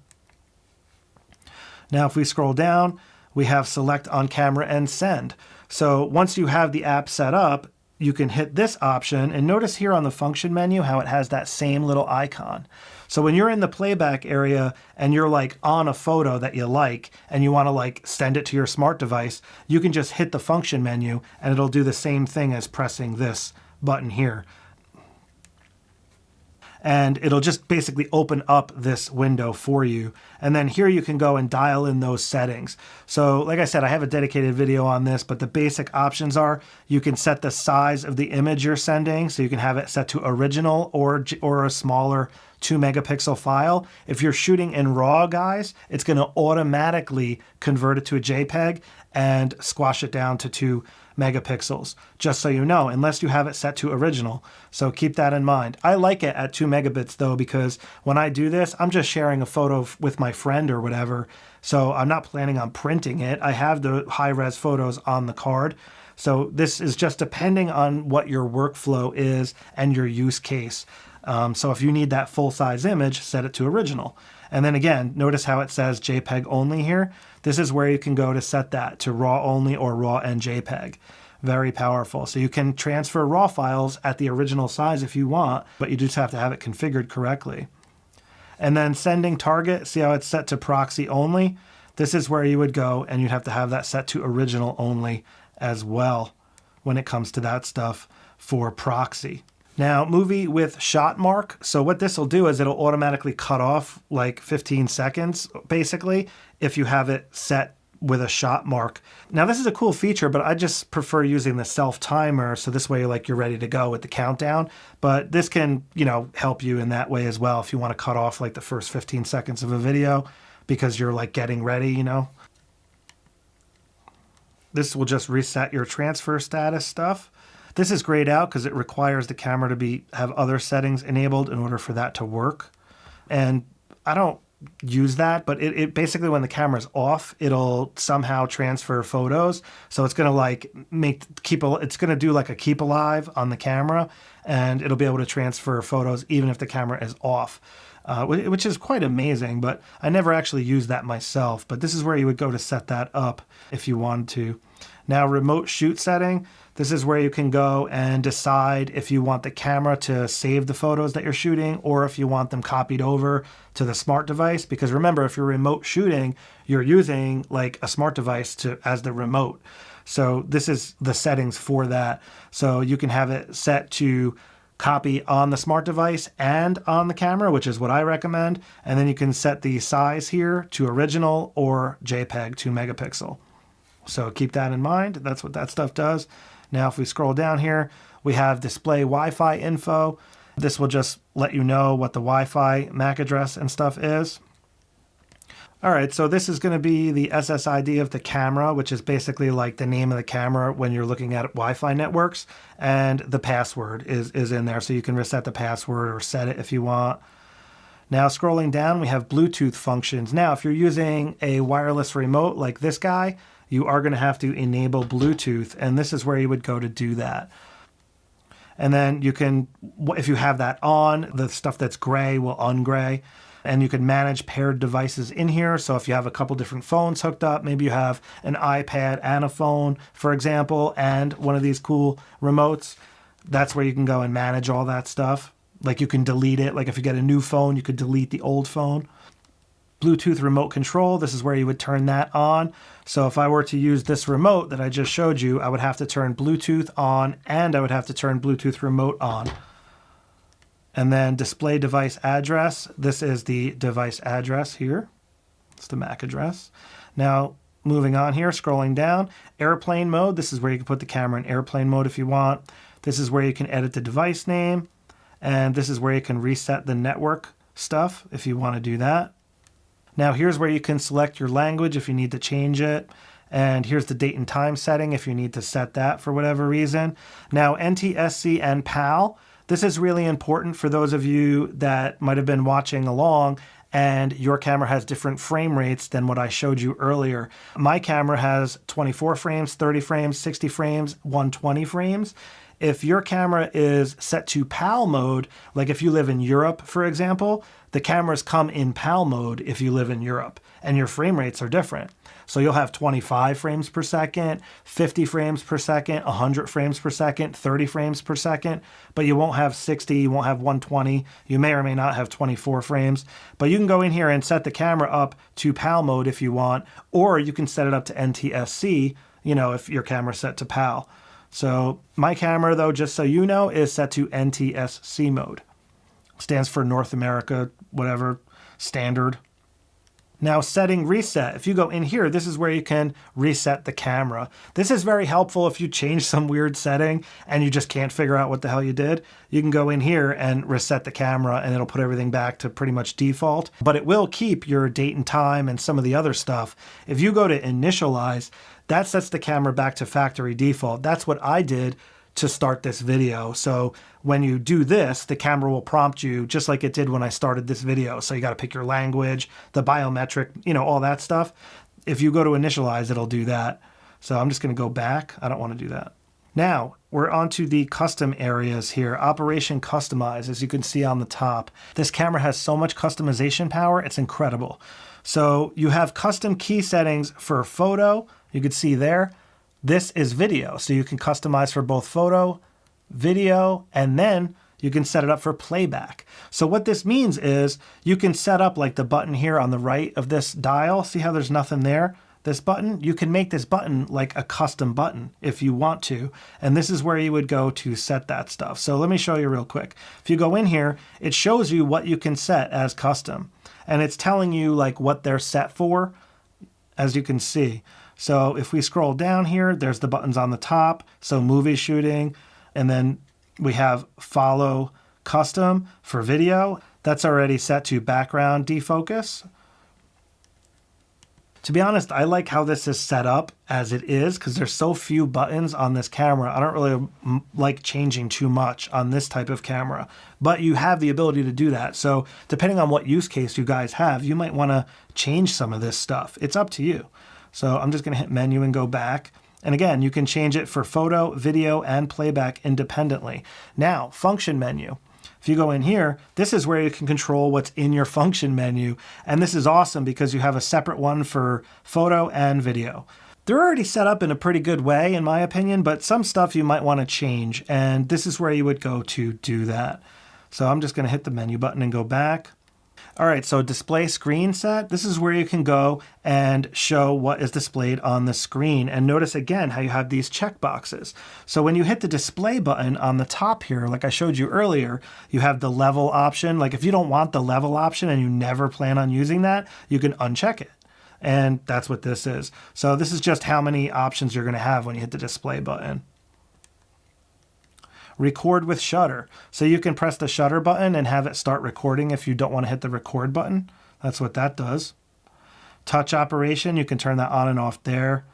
Now, if we scroll down, we have select on camera and send. So once you have the app set up, you can hit this option and notice here on the function menu how it has that same little icon. So when you're in the playback area and you're like on a photo that you like and you want to like send it to your smart device, you can just hit the function menu and it'll do the same thing as pressing this button here. And it'll just basically open up this window for you. And then here you can go and dial in those settings. So like I said, I have a dedicated video on this, but the basic options are you can set the size of the image you're sending. So you can have it set to original or a smaller 2 megapixel file. If you're shooting in RAW, guys, it's going to automatically convert it to a JPEG and squash it down to 2 megapixels, just so you know, unless you have it set to original. So keep that in mind. I like it at 2 megabits though, because when I do this, I'm just sharing a photo with my friend or whatever. So I'm not planning on printing it. I have the high-res photos on the card. So this is just depending on what your workflow is and your use case. So if you need that full-size image, set it to original. And then again, notice how it says JPEG only here. This is where you can go to set that to RAW only or RAW and JPEG. Very powerful. So you can transfer RAW files at the original size if you want, but you just have to have it configured correctly. And then sending target, see how it's set to proxy only? This is where you would go and you'd have to have that set to original only as well when it comes to that stuff for proxy. Now, movie with shot mark. So what this will do is it'll automatically cut off like 15 seconds, basically, if you have it set with a shot mark. Now, this is a cool feature, but I just prefer using the self timer. So this way, like, you're ready to go with the countdown. But this can, you know, help you in that way as well if you want to cut off like the first 15 seconds of a video because you're like getting ready, you know. This will just reset your transfer status stuff. This is grayed out because it requires the camera to have other settings enabled in order for that to work. And I don't use that, but it basically, when the camera's off, it'll somehow transfer photos. So it's going to like it's going to do like a keep alive on the camera, and it'll be able to transfer photos even if the camera is off, which is quite amazing. But I never actually used that myself, but this is where you would go to set that up if you wanted to. Now, remote shoot setting. This is where you can go and decide if you want the camera to save the photos that you're shooting or if you want them copied over to the smart device. Because remember, if you're remote shooting, you're using like a smart device as the remote. So this is the settings for that. So you can have it set to copy on the smart device and on the camera, which is what I recommend. And then you can set the size here to original or JPEG 2 megapixel. So keep that in mind. That's what that stuff does. Now, if we scroll down here, we have display Wi-Fi info. This will just let you know what the Wi-Fi MAC address and stuff is. All right, so this is going to be the SSID of the camera, which is basically like the name of the camera when you're looking at Wi-Fi networks. And the password is in there, so you can reset the password or set it if you want. Now, scrolling down, we have Bluetooth functions. Now, if you're using a wireless remote like this guy, you are going to have to enable Bluetooth, and this is where you would go to do that. And then you can, if you have that on, the stuff that's gray will ungray, and you can manage paired devices in here. So if you have a couple different phones hooked up, maybe you have an iPad and a phone, for example, and one of these cool remotes, that's where you can go and manage all that stuff. Like you can delete it. Like if you get a new phone, you could delete the old phone. Bluetooth remote control, this is where you would turn that on. So if I were to use this remote that I just showed you, I would have to turn Bluetooth on and I would have to turn Bluetooth remote on. And then display device address, this is the device address here. It's the MAC address. Now, moving on here, scrolling down, airplane mode, this is where you can put the camera in airplane mode if you want. This is where you can edit the device name. And this is where you can reset the network stuff if you want to do that. Now here's where you can select your language if you need to change it. And here's the date and time setting if you need to set that for whatever reason. Now NTSC and PAL, this is really important for those of you that might have been watching along and your camera has different frame rates than what I showed you earlier. My camera has 24 frames, 30 frames, 60 frames, 120 frames. If your camera is set to PAL mode, like if you live in Europe, for example, the cameras come in PAL mode if you live in Europe, and your frame rates are different. So you'll have 25 frames per second, 50 frames per second, 100 frames per second, 30 frames per second, but you won't have 60, you won't have 120, you may or may not have 24 frames. But you can go in here and set the camera up to PAL mode if you want, or you can set it up to NTSC, if your camera's set to PAL. So my camera, though, just so you know, is set to NTSC mode. Stands for North America, whatever, standard. Now, setting reset. If you go in here, this is where you can reset the camera. This is very helpful if you change some weird setting and you just can't figure out what the hell you did. You can go in here and reset the camera and it'll put everything back to pretty much default, but it will keep your date and time and some of the other stuff. If you go to initialize, that sets the camera back to factory default. That's what I did to start this video. So when you do this, the camera will prompt you just like it did when I started this video. So you got to pick your language, the biometric, all that stuff. If you go to initialize, it'll do that. So I'm just going to go back. I don't want to do that. Now we're onto the custom areas here. Operation Customize, as you can see on the top. This camera has so much customization power. It's incredible. So you have custom key settings for photo. You can see there. This is video, so you can customize for both photo, video, and then you can set it up for playback. So what this means is you can set up like the button here on the right of this dial. See how there's nothing there? This button, you can make this button like a custom button if you want to. And this is where you would go to set that stuff. So let me show you real quick. If you go in here, it shows you what you can set as custom. And it's telling you like what they're set for, as you can see. So if we scroll down here, there's the buttons on the top. So movie shooting, and then we have follow custom for video. That's already set to background defocus. To be honest, I like how this is set up as it is because there's so few buttons on this camera. I don't really like changing too much on this type of camera, but you have the ability to do that. So depending on what use case you guys have, you might want to change some of this stuff. It's up to you. So I'm just going to hit menu and go back. And again, you can change it for photo, video, and playback independently. Now, function menu. If you go in here, this is where you can control what's in your function menu. And this is awesome because you have a separate one for photo and video. They're already set up in a pretty good way, in my opinion, but some stuff you might want to change. And this is where you would go to do that. So I'm just going to hit the menu button and go back. All right, so display screen set. This is where you can go and show what is displayed on the screen. And notice again how you have these check boxes. So when you hit the display button on the top here, like I showed you earlier, you have the level option. Like if you don't want the level option and you never plan on using that, you can uncheck it. And that's what this is. So this is just how many options you're going to have when you hit the display button. Record with shutter. So you can press the shutter button and have it start recording if you don't want to hit the record button. That's what that does. Touch operation, you can turn that on and off there.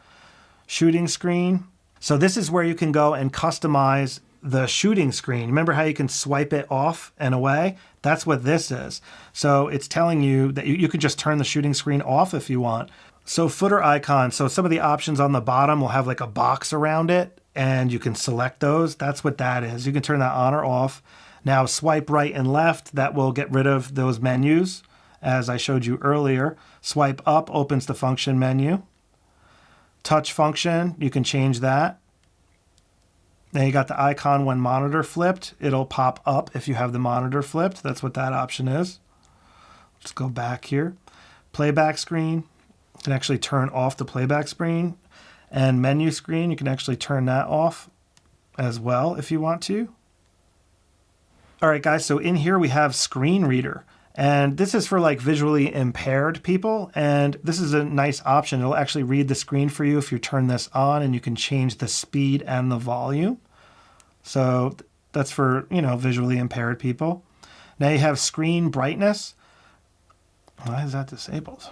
Shooting screen. So this is where you can go and customize the shooting screen. Remember how you can swipe it off and away? That's what this is. So it's telling you that you can just turn the shooting screen off if you want. So footer icon. So some of the options on the bottom will have like a box around it, and you can select those. That's what that is. You can turn that on or off. Now swipe right and left, that will get rid of those menus as I showed you earlier. Swipe up opens the function menu. Touch function, you can change that. Now you got the icon when monitor flipped. It'll pop up if you have the monitor flipped. That's what that option is. Let's go back here. Playback screen, you can actually turn off the playback screen. And menu screen, you can actually turn that off as well if you want to. All right, guys, so in here we have screen reader. And this is for like visually impaired people. And this is a nice option. It'll actually read the screen for you if you turn this on, and you can change the speed and the volume. So that's for, visually impaired people. Now you have screen brightness. Why is that disabled?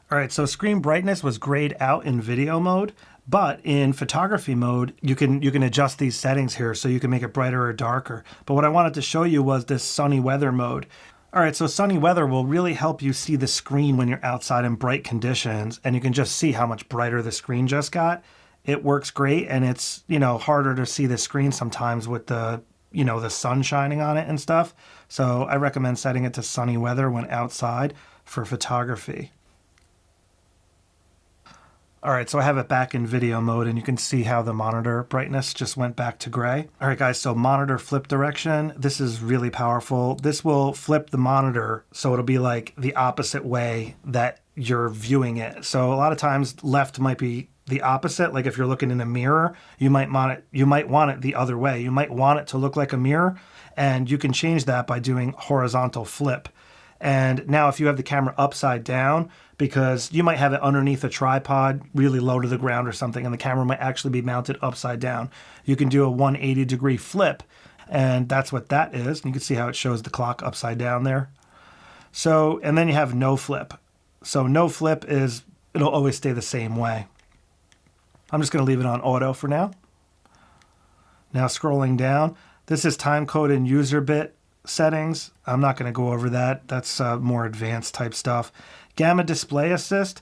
All right, so screen brightness was grayed out in video mode, but in photography mode, you can adjust these settings here so you can make it brighter or darker. But what I wanted to show you was this sunny weather mode. All right, so sunny weather will really help you see the screen when you're outside in bright conditions, and you can just see how much brighter the screen just got. It works great, and it's, harder to see the screen sometimes with the sun shining on it and stuff. So I recommend setting it to sunny weather when outside for photography. All right, so I have it back in video mode, and you can see how the monitor brightness just went back to gray. All right, guys, so monitor flip direction. This is really powerful. This will flip the monitor so it'll be like the opposite way that you're viewing it. So a lot of times left might be the opposite. Like if you're looking in a mirror, you might want it the other way. You might want it to look like a mirror, and you can change that by doing horizontal flip. And now if you have the camera upside down, because you might have it underneath a tripod really low to the ground or something, and the camera might actually be mounted upside down, you can do a 180-degree flip, and that's what that is. And you can see how it shows the clock upside down there. So, and then you have no flip. So no flip is, it'll always stay the same way. I'm just going to leave it on auto for now. Now scrolling down, this is time code and user bit settings. I'm not going to go over that. That's more advanced type stuff. Gamma display assist.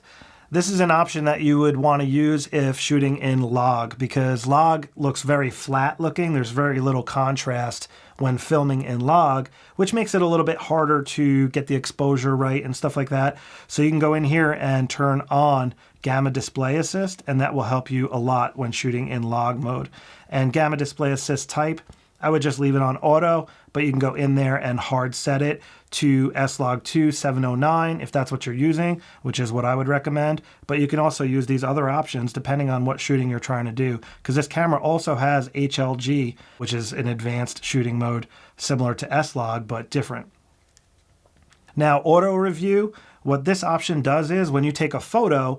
This is an option that you would want to use if shooting in log, because log looks very flat looking. There's very little contrast when filming in log, which makes it a little bit harder to get the exposure right and stuff like that. So you can go in here and turn on Gamma Display Assist, and that will help you a lot when shooting in log mode. And Gamma Display Assist type, I would just leave it on auto, but you can go in there and hard set it to S-Log2 709 if that's what you're using, which is what I would recommend. But you can also use these other options depending on what shooting you're trying to do, because this camera also has HLG, which is an advanced shooting mode similar to S-Log, but different. Now, auto review, what this option does is when you take a photo,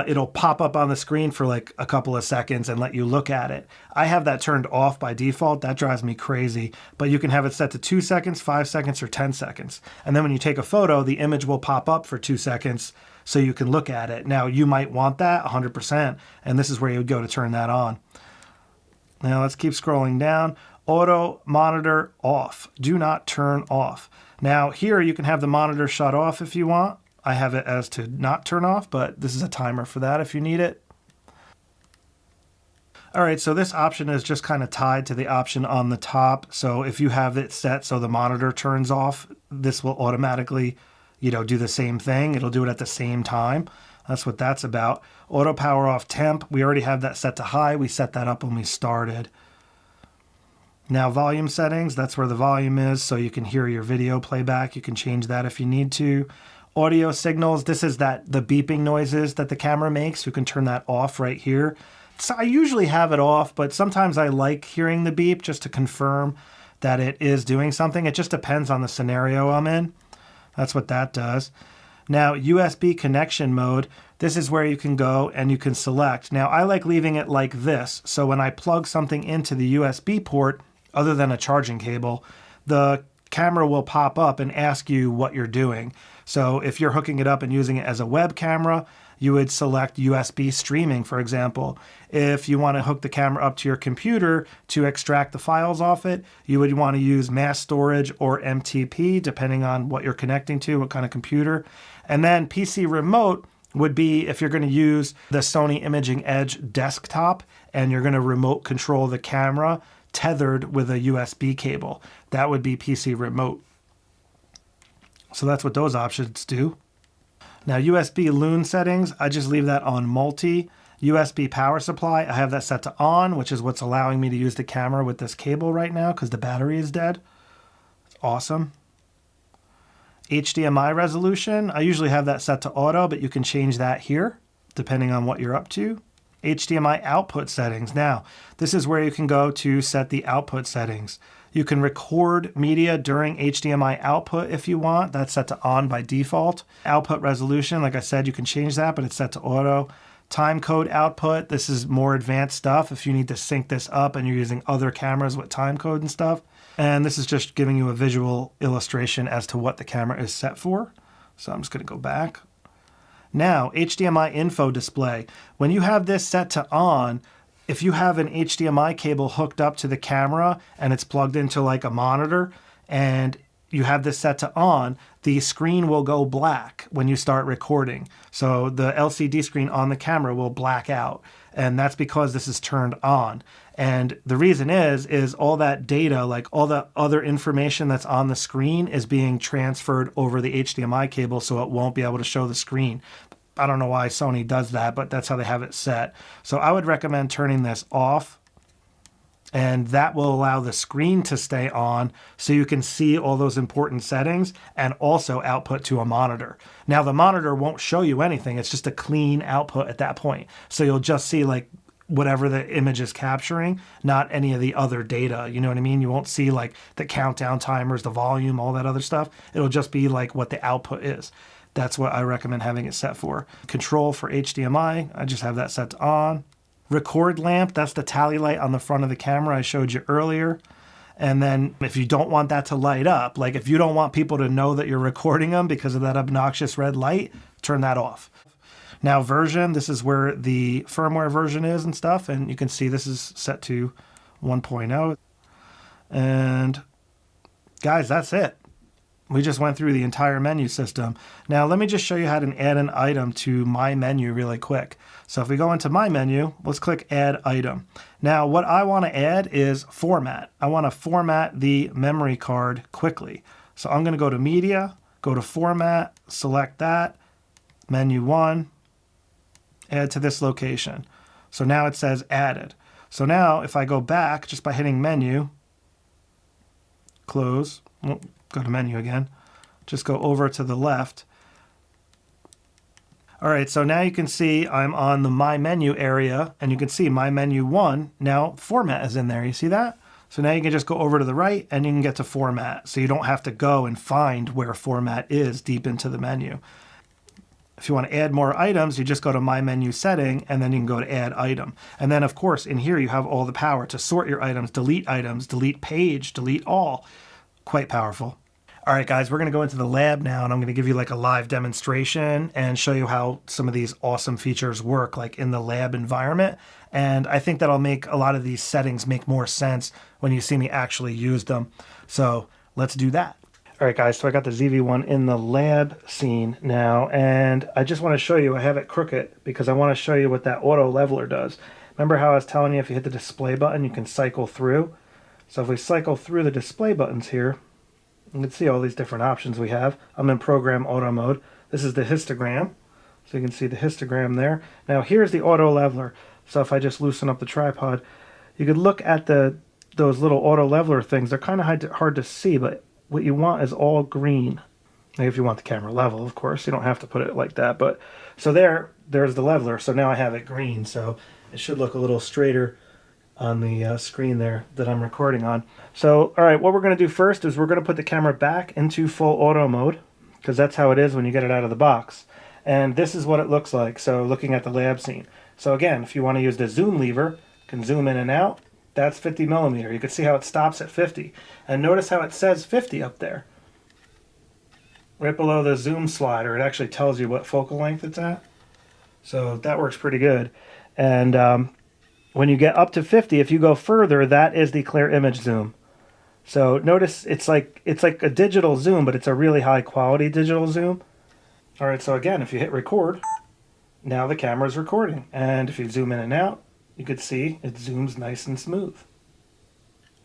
it'll pop up on the screen for like a couple of seconds and let you look at it. I have that turned off by default. That drives me crazy. But you can have it set to 2 seconds, 5 seconds, or 10 seconds. And then when you take a photo, the image will pop up for 2 seconds so you can look at it. Now you might want that 100%, and this is where you would go to turn that on. Now let's keep scrolling down. Auto monitor off. Do not turn off. Now here you can have the monitor shut off if you want. I have it as to not turn off, but this is a timer for that if you need it. All right, so this option is just kind of tied to the option on the top. So if you have it set so the monitor turns off, this will automatically, do the same thing. It'll do it at the same time. That's what that's about. Auto power off temp. We already have that set to high. We set that up when we started. Now volume settings, that's where the volume is, so you can hear your video playback. You can change that if you need to. Audio signals, this is the beeping noises that the camera makes. You can turn that off right here. So I usually have it off, but sometimes I like hearing the beep just to confirm that it is doing something. It just depends on the scenario I'm in. That's what that does. Now, USB connection mode, this is where you can go and you can select. Now, I like leaving it like this. So when I plug something into the USB port, other than a charging cable, the camera will pop up and ask you what you're doing. So if you're hooking it up and using it as a web camera, you would select USB streaming, for example. If you want to hook the camera up to your computer to extract the files off it, you would want to use mass storage or MTP, depending on what you're connecting to, what kind of computer. And then PC remote would be if you're going to use the Sony Imaging Edge desktop and you're going to remote control the camera tethered with a USB cable. That would be PC remote. So that's what those options do. Now USB loon settings, I just leave that on multi. USB power supply, I have that set to on, which is what's allowing me to use the camera with this cable right now because the battery is dead. It's awesome. HDMI resolution, I usually have that set to auto, but you can change that here depending on what you're up to. HDMI output settings. Now, this is where you can go to set the output settings. You can record media during HDMI output if you want. That's set to on by default. Output resolution, like I said, you can change that, but it's set to auto. Time code output, this is more advanced stuff if you need to sync this up and you're using other cameras with time code and stuff. And this is just giving you a visual illustration as to what the camera is set for. So I'm just going to go back. Now, HDMI info display. When you have this set to on, if you have an HDMI cable hooked up to the camera and it's plugged into like a monitor and you have this set to on, the screen will go black when you start recording. So the LCD screen on the camera will black out. And that's because this is turned on. And the reason is all that data, like all the other information that's on the screen is being transferred over the HDMI cable, so it won't be able to show the screen. I don't know why Sony does that, but that's how they have it set. So I would recommend turning this off, and that will allow the screen to stay on so you can see all those important settings and also output to a monitor. Now the monitor won't show you anything. It's just a clean output at that point. So you'll just see like whatever the image is capturing, not any of the other data. You know what I mean? You won't see like the countdown timers, the volume, all that other stuff. It'll just be like what the output is. That's what I recommend having it set for. Control for HDMI, I just have that set to on. Record lamp, that's the tally light on the front of the camera I showed you earlier. And then if you don't want that to light up, like if you don't want people to know that you're recording them because of that obnoxious red light, turn that off. Now version, this is where the firmware version is and stuff. And you can see this is set to 1.0. And guys, that's it. We just went through the entire menu system. Now let me just show you how to add an item to my menu really quick. So if we go into my menu, let's click add item. Now what I want to add is format. I want to format the memory card quickly. So I'm going to go to media, go to format, select that, menu 1, add to this location. So now it says added. So now if I go back just by hitting menu, close, go to menu again, just go over to the left. All right, so now you can see I'm on the My Menu area, and you can see My Menu 1, now Format is in there. You see that? So now you can just go over to the right, and you can get to Format. So you don't have to go and find where Format is deep into the menu. If you want to add more items, you just go to My Menu Setting, and then you can go to Add Item. And then, of course, in here you have all the power to sort your items, delete page, delete all. Quite powerful. All right, guys, we're going to go into the lab now, and I'm going to give you like a live demonstration and show you how some of these awesome features work like in the lab environment. And I think that'll make a lot of these settings make more sense when you see me actually use them. So let's do that. All right, guys, so I got the ZV-1 in the lab scene now, and I just want to show you, I have it crooked because I want to show you what that auto leveler does. Remember how I was telling you if you hit the display button, you can cycle through? So if we cycle through the display buttons here, you can see all these different options we have. I'm in program auto mode. This is the histogram. So you can see the histogram there. Now here's the auto leveler. So if I just loosen up the tripod, you could look at those little auto leveler things. They're kind of hard to see, but what you want is all green. Like if you want the camera level, of course. You don't have to put it like that. But so there's the leveler. So now I have it green. So it should look a little straighter on the screen there that I'm recording on. So, all right, what we're going to do first is we're going to put the camera back into full auto mode, because that's how it is when you get it out of the box. And this is what it looks like, so looking at the lab scene. So again, if you want to use the zoom lever, you can zoom in and out. That's 50 millimeter. You can see how it stops at 50. And notice how it says 50 up there. Right below the zoom slider, it actually tells you what focal length it's at. So that works pretty good. And when you get up to 50, if you go further, that is the clear image zoom. So notice it's like a digital zoom, but it's a really high quality digital zoom. All right, so again, if you hit record, now the camera is recording. And if you zoom in and out, you can see it zooms nice and smooth.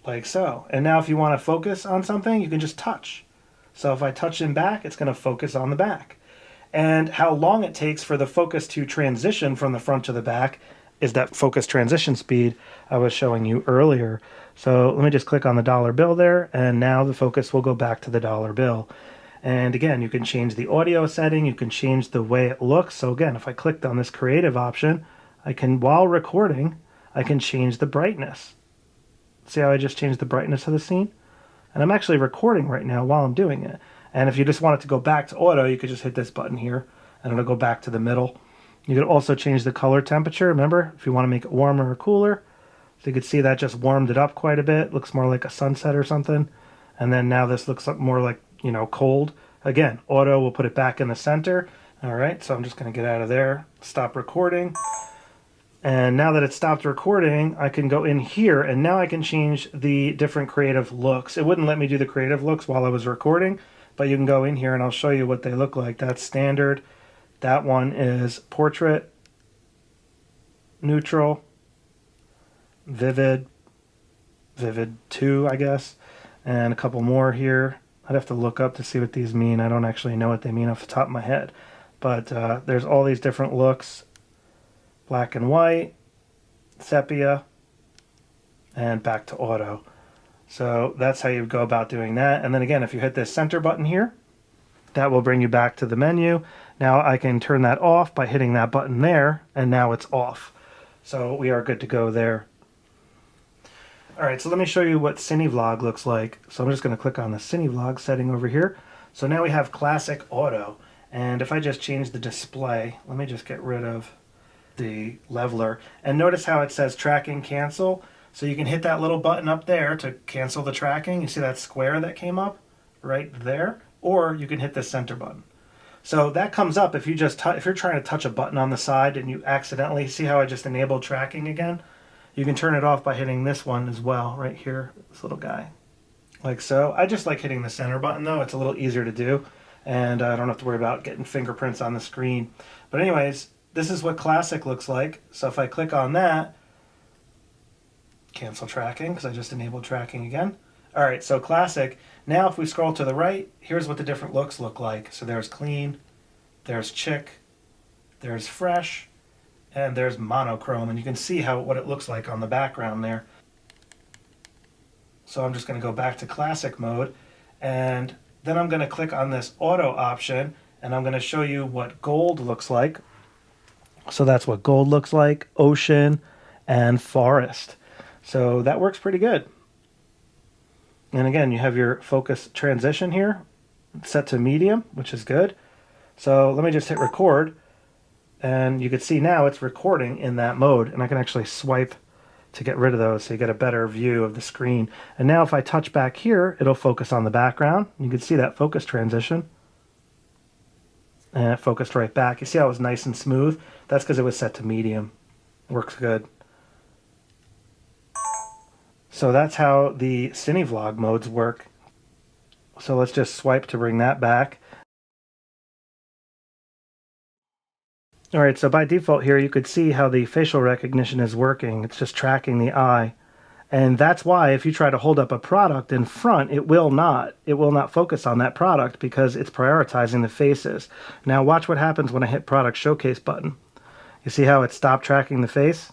Like so. And now if you want to focus on something, you can just touch. So if I touch in back, it's going to focus on the back. And how long it takes for the focus to transition from the front to the back is that focus transition speed I was showing you earlier. So let me just click on the dollar bill there, and now the focus will go back to the dollar bill. And again, you can change the audio setting, you can change the way it looks. So again, if I clicked on this creative option, I can, while recording, I can change the brightness. See how I just changed the brightness of the scene? And I'm actually recording right now while I'm doing it. And if you just want it to go back to auto, you could just hit this button here, and it'll go back to the middle. You could also change the color temperature, remember, if you want to make it warmer or cooler. So you can see that just warmed it up quite a bit. Looks more like a sunset or something. And then now this looks more like, you know, cold. Again, auto will put it back in the center. All right, so I'm just going to get out of there, stop recording. And now that it stopped recording, I can go in here, and now I can change the different creative looks. It wouldn't let me do the creative looks while I was recording, but you can go in here and I'll show you what they look like. That's standard. That one is portrait, neutral, vivid, vivid 2, I guess, and a couple more here. I'd have to look up to see what these mean. I don't actually know what they mean off the top of my head. But there's all these different looks. Black and white, sepia, and back to auto. So that's how you go about doing that. And then again, if you hit this center button here, that will bring you back to the menu. Now I can turn that off by hitting that button there, and now it's off. So we are good to go there. All right, so let me show you what CineVlog looks like. So I'm just going to click on the CineVlog setting over here. So now we have classic auto. And if I just change the display, let me just get rid of the leveler. And notice how it says tracking cancel. So you can hit that little button up there to cancel the tracking. You see that square that came up right there? Or you can hit the center button. So that comes up if you if you're trying to touch a button on the side and you accidentally, see how I just enabled tracking again? You can turn it off by hitting this one as well, right here, this little guy. Like so. I just like hitting the center button though, it's a little easier to do, and I don't have to worry about getting fingerprints on the screen. But anyways, this is what classic looks like. So if I click on that, cancel tracking, because I just enabled tracking again. All right, so classic. Now if we scroll to the right, here's what the different looks look like. So there's clean, there's chic, there's fresh, and there's monochrome. And you can see what it looks like on the background there. So I'm just going to go back to classic mode, and then I'm going to click on this auto option, and I'm going to show you what gold looks like. So that's what gold looks like, ocean and forest. So that works pretty good. And again, you have your focus transition here set to medium, which is good. So let me just hit record, and you can see now it's recording in that mode, and I can actually swipe to get rid of those so you get a better view of the screen. And now if I touch back here, it'll focus on the background. You can see that focus transition. And it focused right back. You see how it was nice and smooth? That's because it was set to medium. Works good. So that's how the CineVlog modes work. So let's just swipe to bring that back. Alright, so by default here you could see how the facial recognition is working. It's just tracking the eye. And that's why if you try to hold up a product in front, it will not focus on that product because it's prioritizing the faces. Now watch what happens when I hit Product Showcase button. You see how it stopped tracking the face?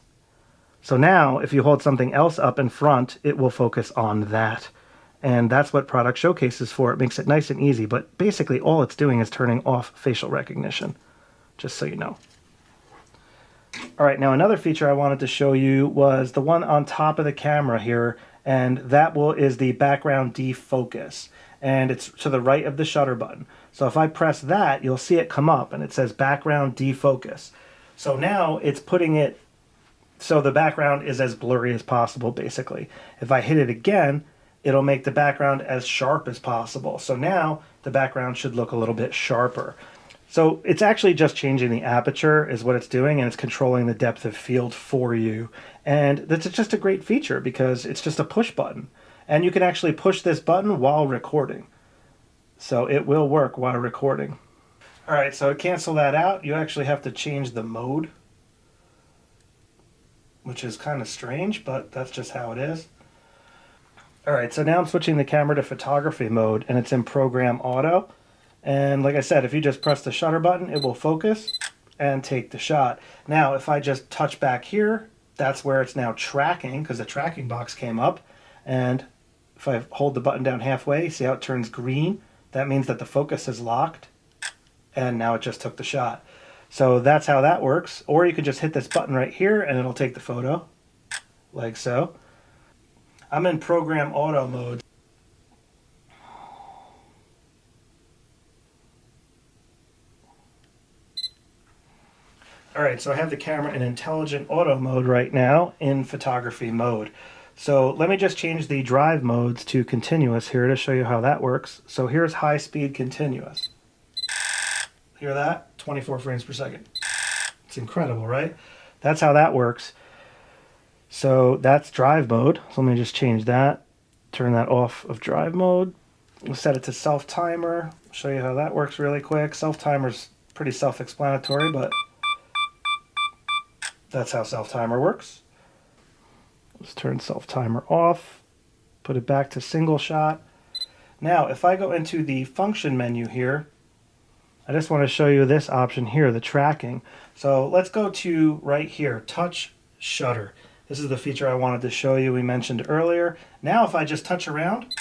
So now if you hold something else up in front, it will focus on that. And that's what Product Showcase is for. It makes it nice and easy, but basically all it's doing is turning off facial recognition, just so you know. All right, now another feature I wanted to show you was the one on top of the camera here, and that is the background defocus. And it's to the right of the shutter button. So if I press that, you'll see it come up and it says background defocus. So now it's putting it so the background is as blurry as possible, basically. If I hit it again, it'll make the background as sharp as possible. So now the background should look a little bit sharper. So it's actually just changing the aperture is what it's doing, and it's controlling the depth of field for you. And that's just a great feature because it's just a push button. And you can actually push this button while recording. So it will work while recording. All right, so to cancel that out, you actually have to change the mode, which is kind of strange, but that's just how it is. All right, so now I'm switching the camera to photography mode, and it's in program auto. And like I said, if you just press the shutter button, it will focus and take the shot. Now, if I just touch back here, that's where it's now tracking because the tracking box came up. And if I hold the button down halfway, see how it turns green? That means that the focus is locked. And now it just took the shot. So that's how that works. Or you could just hit this button right here and it'll take the photo, like so. I'm in program auto mode. All right, so I have the camera in intelligent auto mode right now in photography mode. So let me just change the drive modes to continuous here to show you how that works. So here's high speed continuous. Hear that? 24 frames per second. It's incredible, right? That's how that works. So that's drive mode. So let me just change that. Turn that off of drive mode. We'll set it to self-timer. Show you how that works really quick. Self-timer's pretty self-explanatory, but that's how self-timer works. Let's turn self-timer off. Put it back to single shot. Now, if I go into the function menu here, I just want to show you this option here, the tracking. So let's go to right here, touch shutter. This is the feature I wanted to show you we mentioned earlier. Now if I just touch around,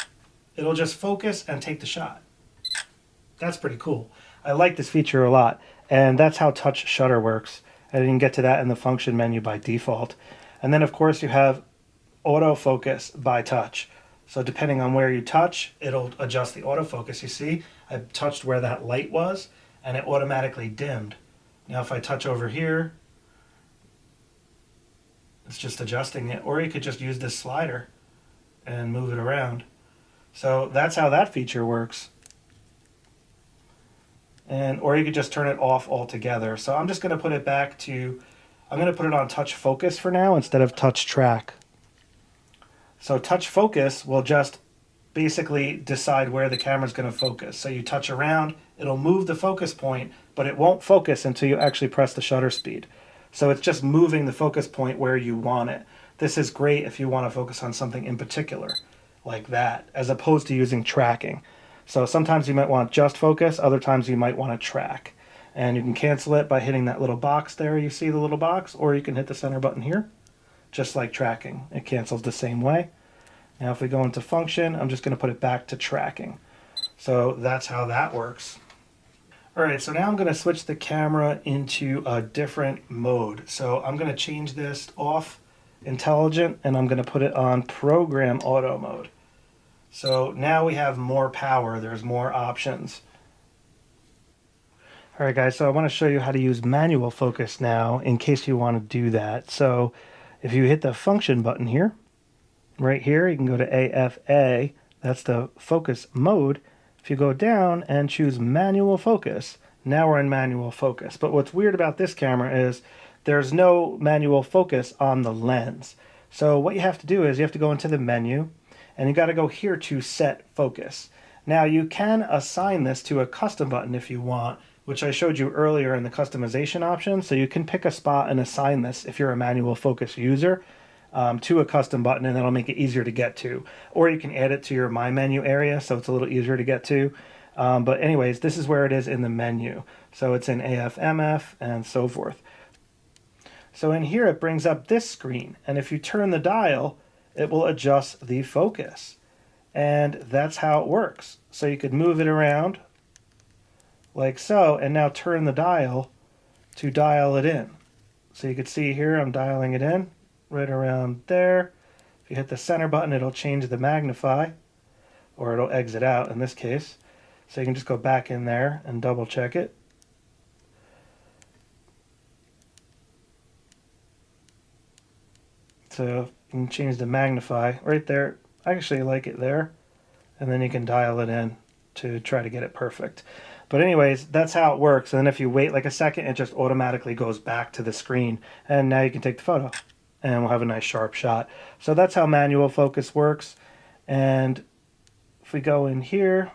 it'll just focus and take the shot. That's pretty cool. I like this feature a lot, and that's how touch shutter works. And you can get to that in the function menu by default. And then of course you have autofocus by touch. So depending on where you touch, it'll adjust the autofocus. You see, I touched where that light was and it automatically dimmed. Now if I touch over here, it's just adjusting it. Or you could just use this slider and move it around. So that's how that feature works. Or you could just turn it off altogether. So I'm just going to put it back to, I'm going to put it on touch focus for now instead of touch track. So touch focus will just basically decide where the camera's going to focus. So you touch around, it'll move the focus point, but it won't focus until you actually press the shutter speed. So it's just moving the focus point where you want it. This is great if you want to focus on something in particular, like that, as opposed to using tracking. So sometimes you might want just focus, other times you might want to track. And you can cancel it by hitting that little box there, you see the little box, or you can hit the center button here, just like tracking. It cancels the same way. Now if we go into function, I'm just going to put it back to tracking. So that's how that works. Alright, so now I'm going to switch the camera into a different mode. So I'm going to change this off intelligent and I'm going to put it on program auto mode. So now we have more power, there's more options. Alright guys, so I want to show you how to use manual focus now in case you want to do that. So If you hit the function button here, right here, you can go to AFA. That's the focus mode. If you go down and choose manual focus, now we're in manual focus. But what's weird about this camera is there's no manual focus on the lens. So what you have to do is you have to go into the menu and you got to go here to set focus. Now you can assign this to a custom button if you want, which I showed you earlier in the customization option. So you can pick a spot and assign this if you're a manual focus user to a custom button, and that'll make it easier to get to. Or you can add it to your My Menu area so it's a little easier to get to. But anyways, this is where it is in the menu. So it's in AFMF and so forth. So in here it brings up this screen, and if you turn the dial, it will adjust the focus. And that's how it works. So you could move it around like so, and now turn the dial to dial it in. So you can see here I'm dialing it in right around there. If you hit the center button, it'll change the magnify, or it'll exit out in this case. So you can just go back in there and double check it. So you can change the magnify right there. I actually like it there. And then you can dial it in to try to get it perfect. But anyways, that's how it works. And then if you wait like a second, it just automatically goes back to the screen. And now you can take the photo and we'll have a nice sharp shot. So that's how manual focus works. And if we go in here,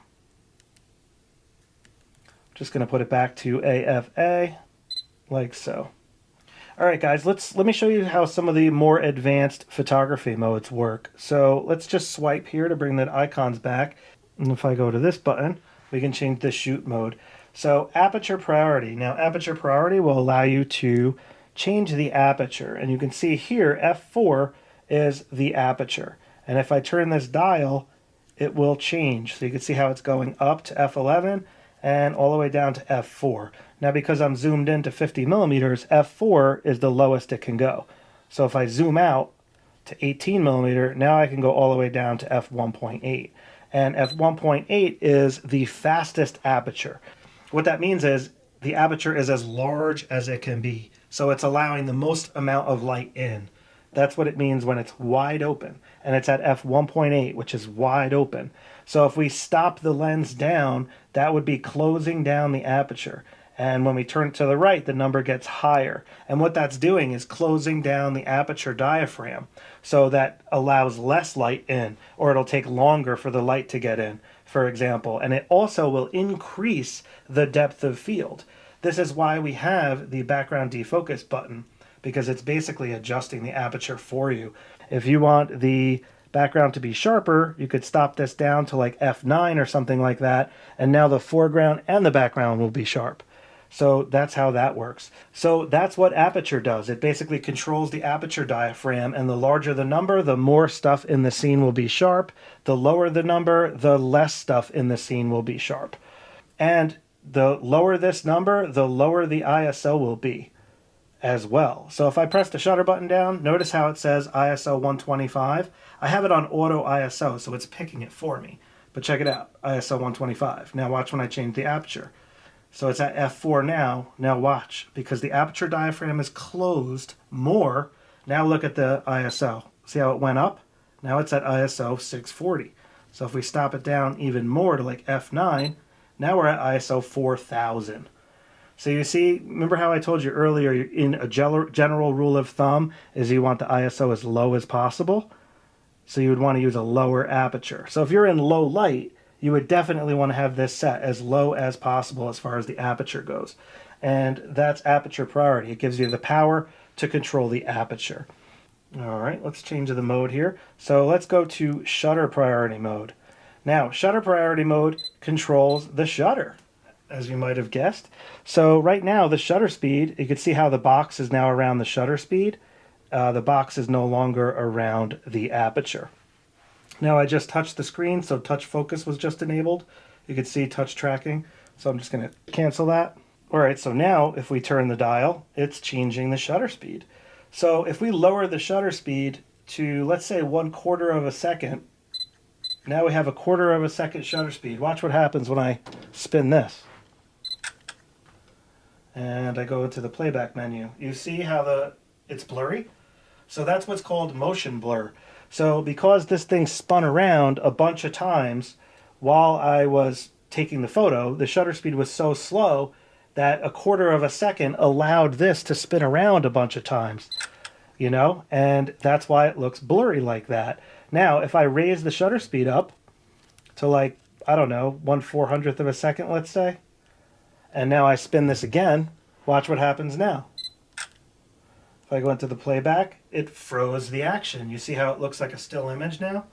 just going to put it back to AFA like so. All right, guys, let me show you how some of the more advanced photography modes work. So let's just swipe here to bring the icons back. And if I go to this button, we can change the shoot mode. So aperture priority. Now, aperture priority will allow you to change the aperture. And you can see here, F4 is the aperture. And if I turn this dial, it will change. So you can see how it's going up to F11 and all the way down to F4. Now, because I'm zoomed into 50 millimeters, F4 is the lowest it can go. So if I zoom out to 18 millimeter, now I can go all the way down to F1.8. And F1.8 is the fastest aperture. What that means is the aperture is as large as it can be. So it's allowing the most amount of light in. That's what it means when it's wide open. And it's at f1.8, which is wide open. So if we stop the lens down, that would be closing down the aperture. And when we turn it to the right, the number gets higher. And what that's doing is closing down the aperture diaphragm. So that allows less light in, or it'll take longer for the light to get in, for example. And it also will increase the depth of field. This is why we have the background defocus button, because it's basically adjusting the aperture for you. If you want the background to be sharper, you could stop this down to like F9 or something like that, and now the foreground and the background will be sharp. So that's how that works. So that's what aperture does. It basically controls the aperture diaphragm, and the larger the number, the more stuff in the scene will be sharp. The lower the number, the less stuff in the scene will be sharp. And the lower this number, the lower the ISO will be as well. So if I press the shutter button down, notice how it says ISO 125. I have it on auto ISO, so it's picking it for me. But check it out, ISO 125. Now watch when I change the aperture. So it's at f4 now. Now watch, because the aperture diaphragm is closed more. Now look at the ISO. See how it went up? Now it's at ISO 640. So if we stop it down even more to like f9, now we're at ISO 4000. So you see, remember how I told you earlier, in a general rule of thumb is you want the ISO as low as possible. So you would want to use a lower aperture. So if you're in low light, you would definitely want to have this set as low as possible as far as the aperture goes. And that's aperture priority. It gives you the power to control the aperture. All right, let's change the mode here. So let's go to shutter priority mode. Now, shutter priority mode controls the shutter, as you might have guessed. So right now, the shutter speed, you can see how the box is now around the shutter speed. The box is no longer around the aperture. Now I just touched the screen, so touch focus was just enabled. You can see touch tracking. So I'm just going to cancel that. All right, so now if we turn the dial, it's changing the shutter speed. So if we lower the shutter speed to, let's say, 1/4 of a second, now we have 1/4 of a second shutter speed. Watch what happens when I spin this. And I go into the playback menu. You see how it's blurry? So that's what's called motion blur. So because this thing spun around a bunch of times while I was taking the photo, the shutter speed was so slow that a quarter of a second allowed this to spin around a bunch of times, you know, and that's why it looks blurry like that. Now, if I raise the shutter speed up to like, I don't know, 1/400th of a second, let's say, and now I spin this again, watch what happens now. If I go into the playback, it froze the action. You see how it looks like a still image now?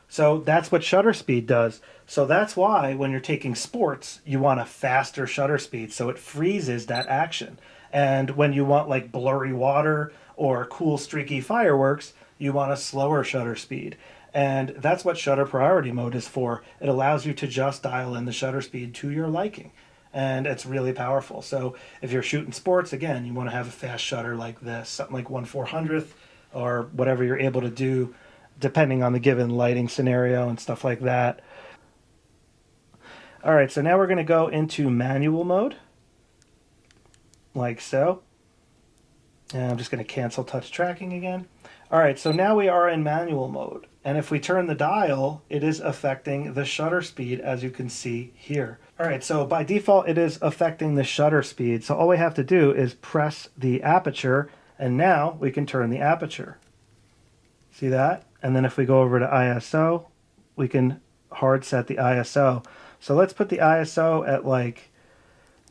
So that's what shutter speed does. So that's why when you're taking sports, you want a faster shutter speed, so it freezes that action. And when you want like blurry water or cool streaky fireworks, you want a slower shutter speed. And that's what shutter priority mode is for. It allows you to just dial in the shutter speed to your liking. And it's really powerful. So if you're shooting sports, again, you want to have a fast shutter like this, something like 1/400th or whatever you're able to do, depending on the given lighting scenario and stuff like that. All right, so now we're going to go into manual mode, like so. And I'm just going to cancel touch tracking again. All right, so now we are in manual mode. And if we turn the dial, it is affecting the shutter speed, as you can see here. All right, so by default, it is affecting the shutter speed. So all we have to do is press the aperture, and now we can turn the aperture. See that? And then if we go over to ISO, we can hard set the ISO. So let's put the ISO at like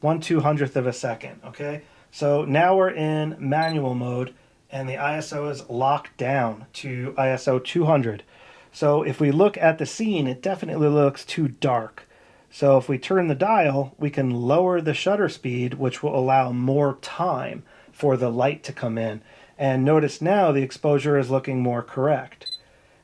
1/200th of a second, okay? So now we're in manual mode, and the ISO is locked down to ISO 200. So if we look at the scene, it definitely looks too dark. So if we turn the dial, we can lower the shutter speed, which will allow more time for the light to come in. And notice now the exposure is looking more correct.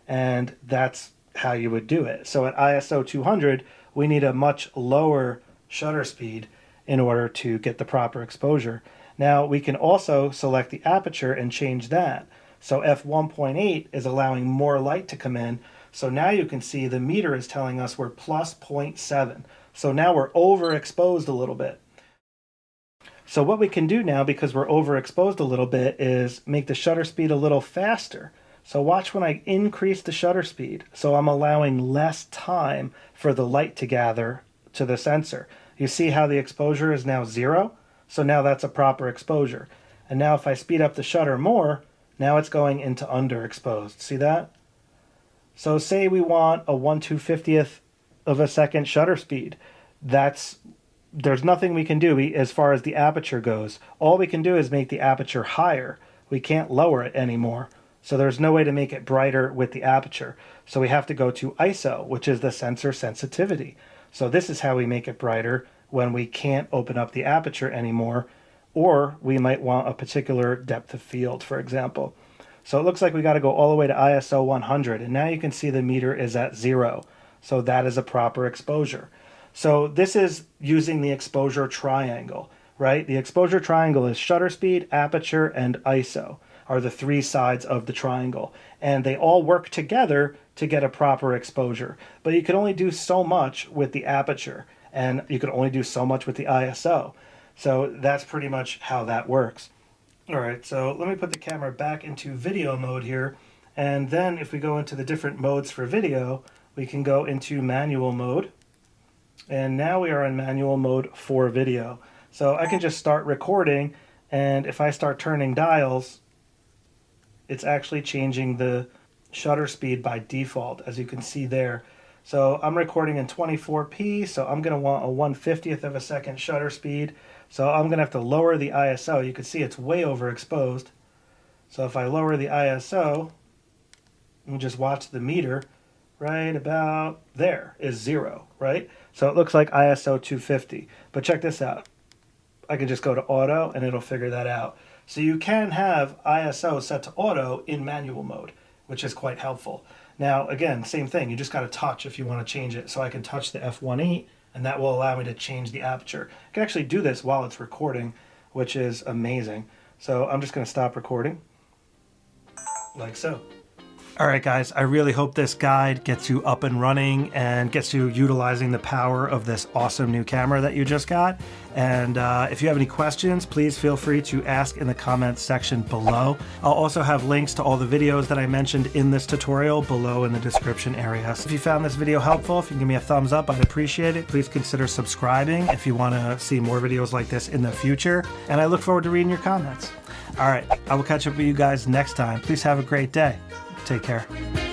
And that's how you would do it. So at ISO 200, we need a much lower shutter speed in order to get the proper exposure. Now we can also select the aperture and change that. So f1.8 is allowing more light to come in. So now you can see the meter is telling us we're plus 0.7. So now we're overexposed a little bit. So what we can do now, because we're overexposed a little bit, is make the shutter speed a little faster. So watch when I increase the shutter speed. So I'm allowing less time for the light to gather to the sensor. You see how the exposure is now 0? So now that's a proper exposure. And now if I speed up the shutter more, now it's going into underexposed. See that? So say we want a 1/250th of a second shutter speed. There's nothing we can do as far as the aperture goes. All we can do is make the aperture higher. We can't lower it anymore. So there's no way to make it brighter with the aperture. So we have to go to ISO, which is the sensor sensitivity. So this is how we make it brighter when we can't open up the aperture anymore, or we might want a particular depth of field, for example. So it looks like we got to go all the way to ISO 100, and now you can see the meter is at 0. So that is a proper exposure. So this is using the exposure triangle, right? The exposure triangle is shutter speed, aperture, and ISO are the 3 sides of the triangle. And they all work together to get a proper exposure. But you can only do so much with the aperture, and you can only do so much with the ISO. So that's pretty much how that works. All right, so let me put the camera back into video mode here. And then if we go into the different modes for video, we can go into manual mode. And now we are in manual mode for video. So I can just start recording, and if I start turning dials, it's actually changing the shutter speed by default, as you can see there. So I'm recording in 24p, so I'm going to want a 1/50th of a second shutter speed. So I'm going to have to lower the ISO. You can see it's way overexposed. So if I lower the ISO, and just watch the meter, right about there is 0, right? So it looks like ISO 250. But check this out. I can just go to auto and it'll figure that out. So you can have ISO set to auto in manual mode, which is quite helpful. Now, again, same thing. You just got to touch if you want to change it. So I can touch the f1.8, and that will allow me to change the aperture. I can actually do this while it's recording, which is amazing. So I'm just going to stop recording, like so. All right, guys, I really hope this guide gets you up and running and gets you utilizing the power of this awesome new camera that you just got. And if you have any questions, please feel free to ask in the comments section below. I'll also have links to all the videos that I mentioned in this tutorial below in the description area. So if you found this video helpful, if you can give me a thumbs up, I'd appreciate it. Please consider subscribing if you want to see more videos like this in the future. And I look forward to reading your comments. All right, I will catch up with you guys next time. Please have a great day. Take care.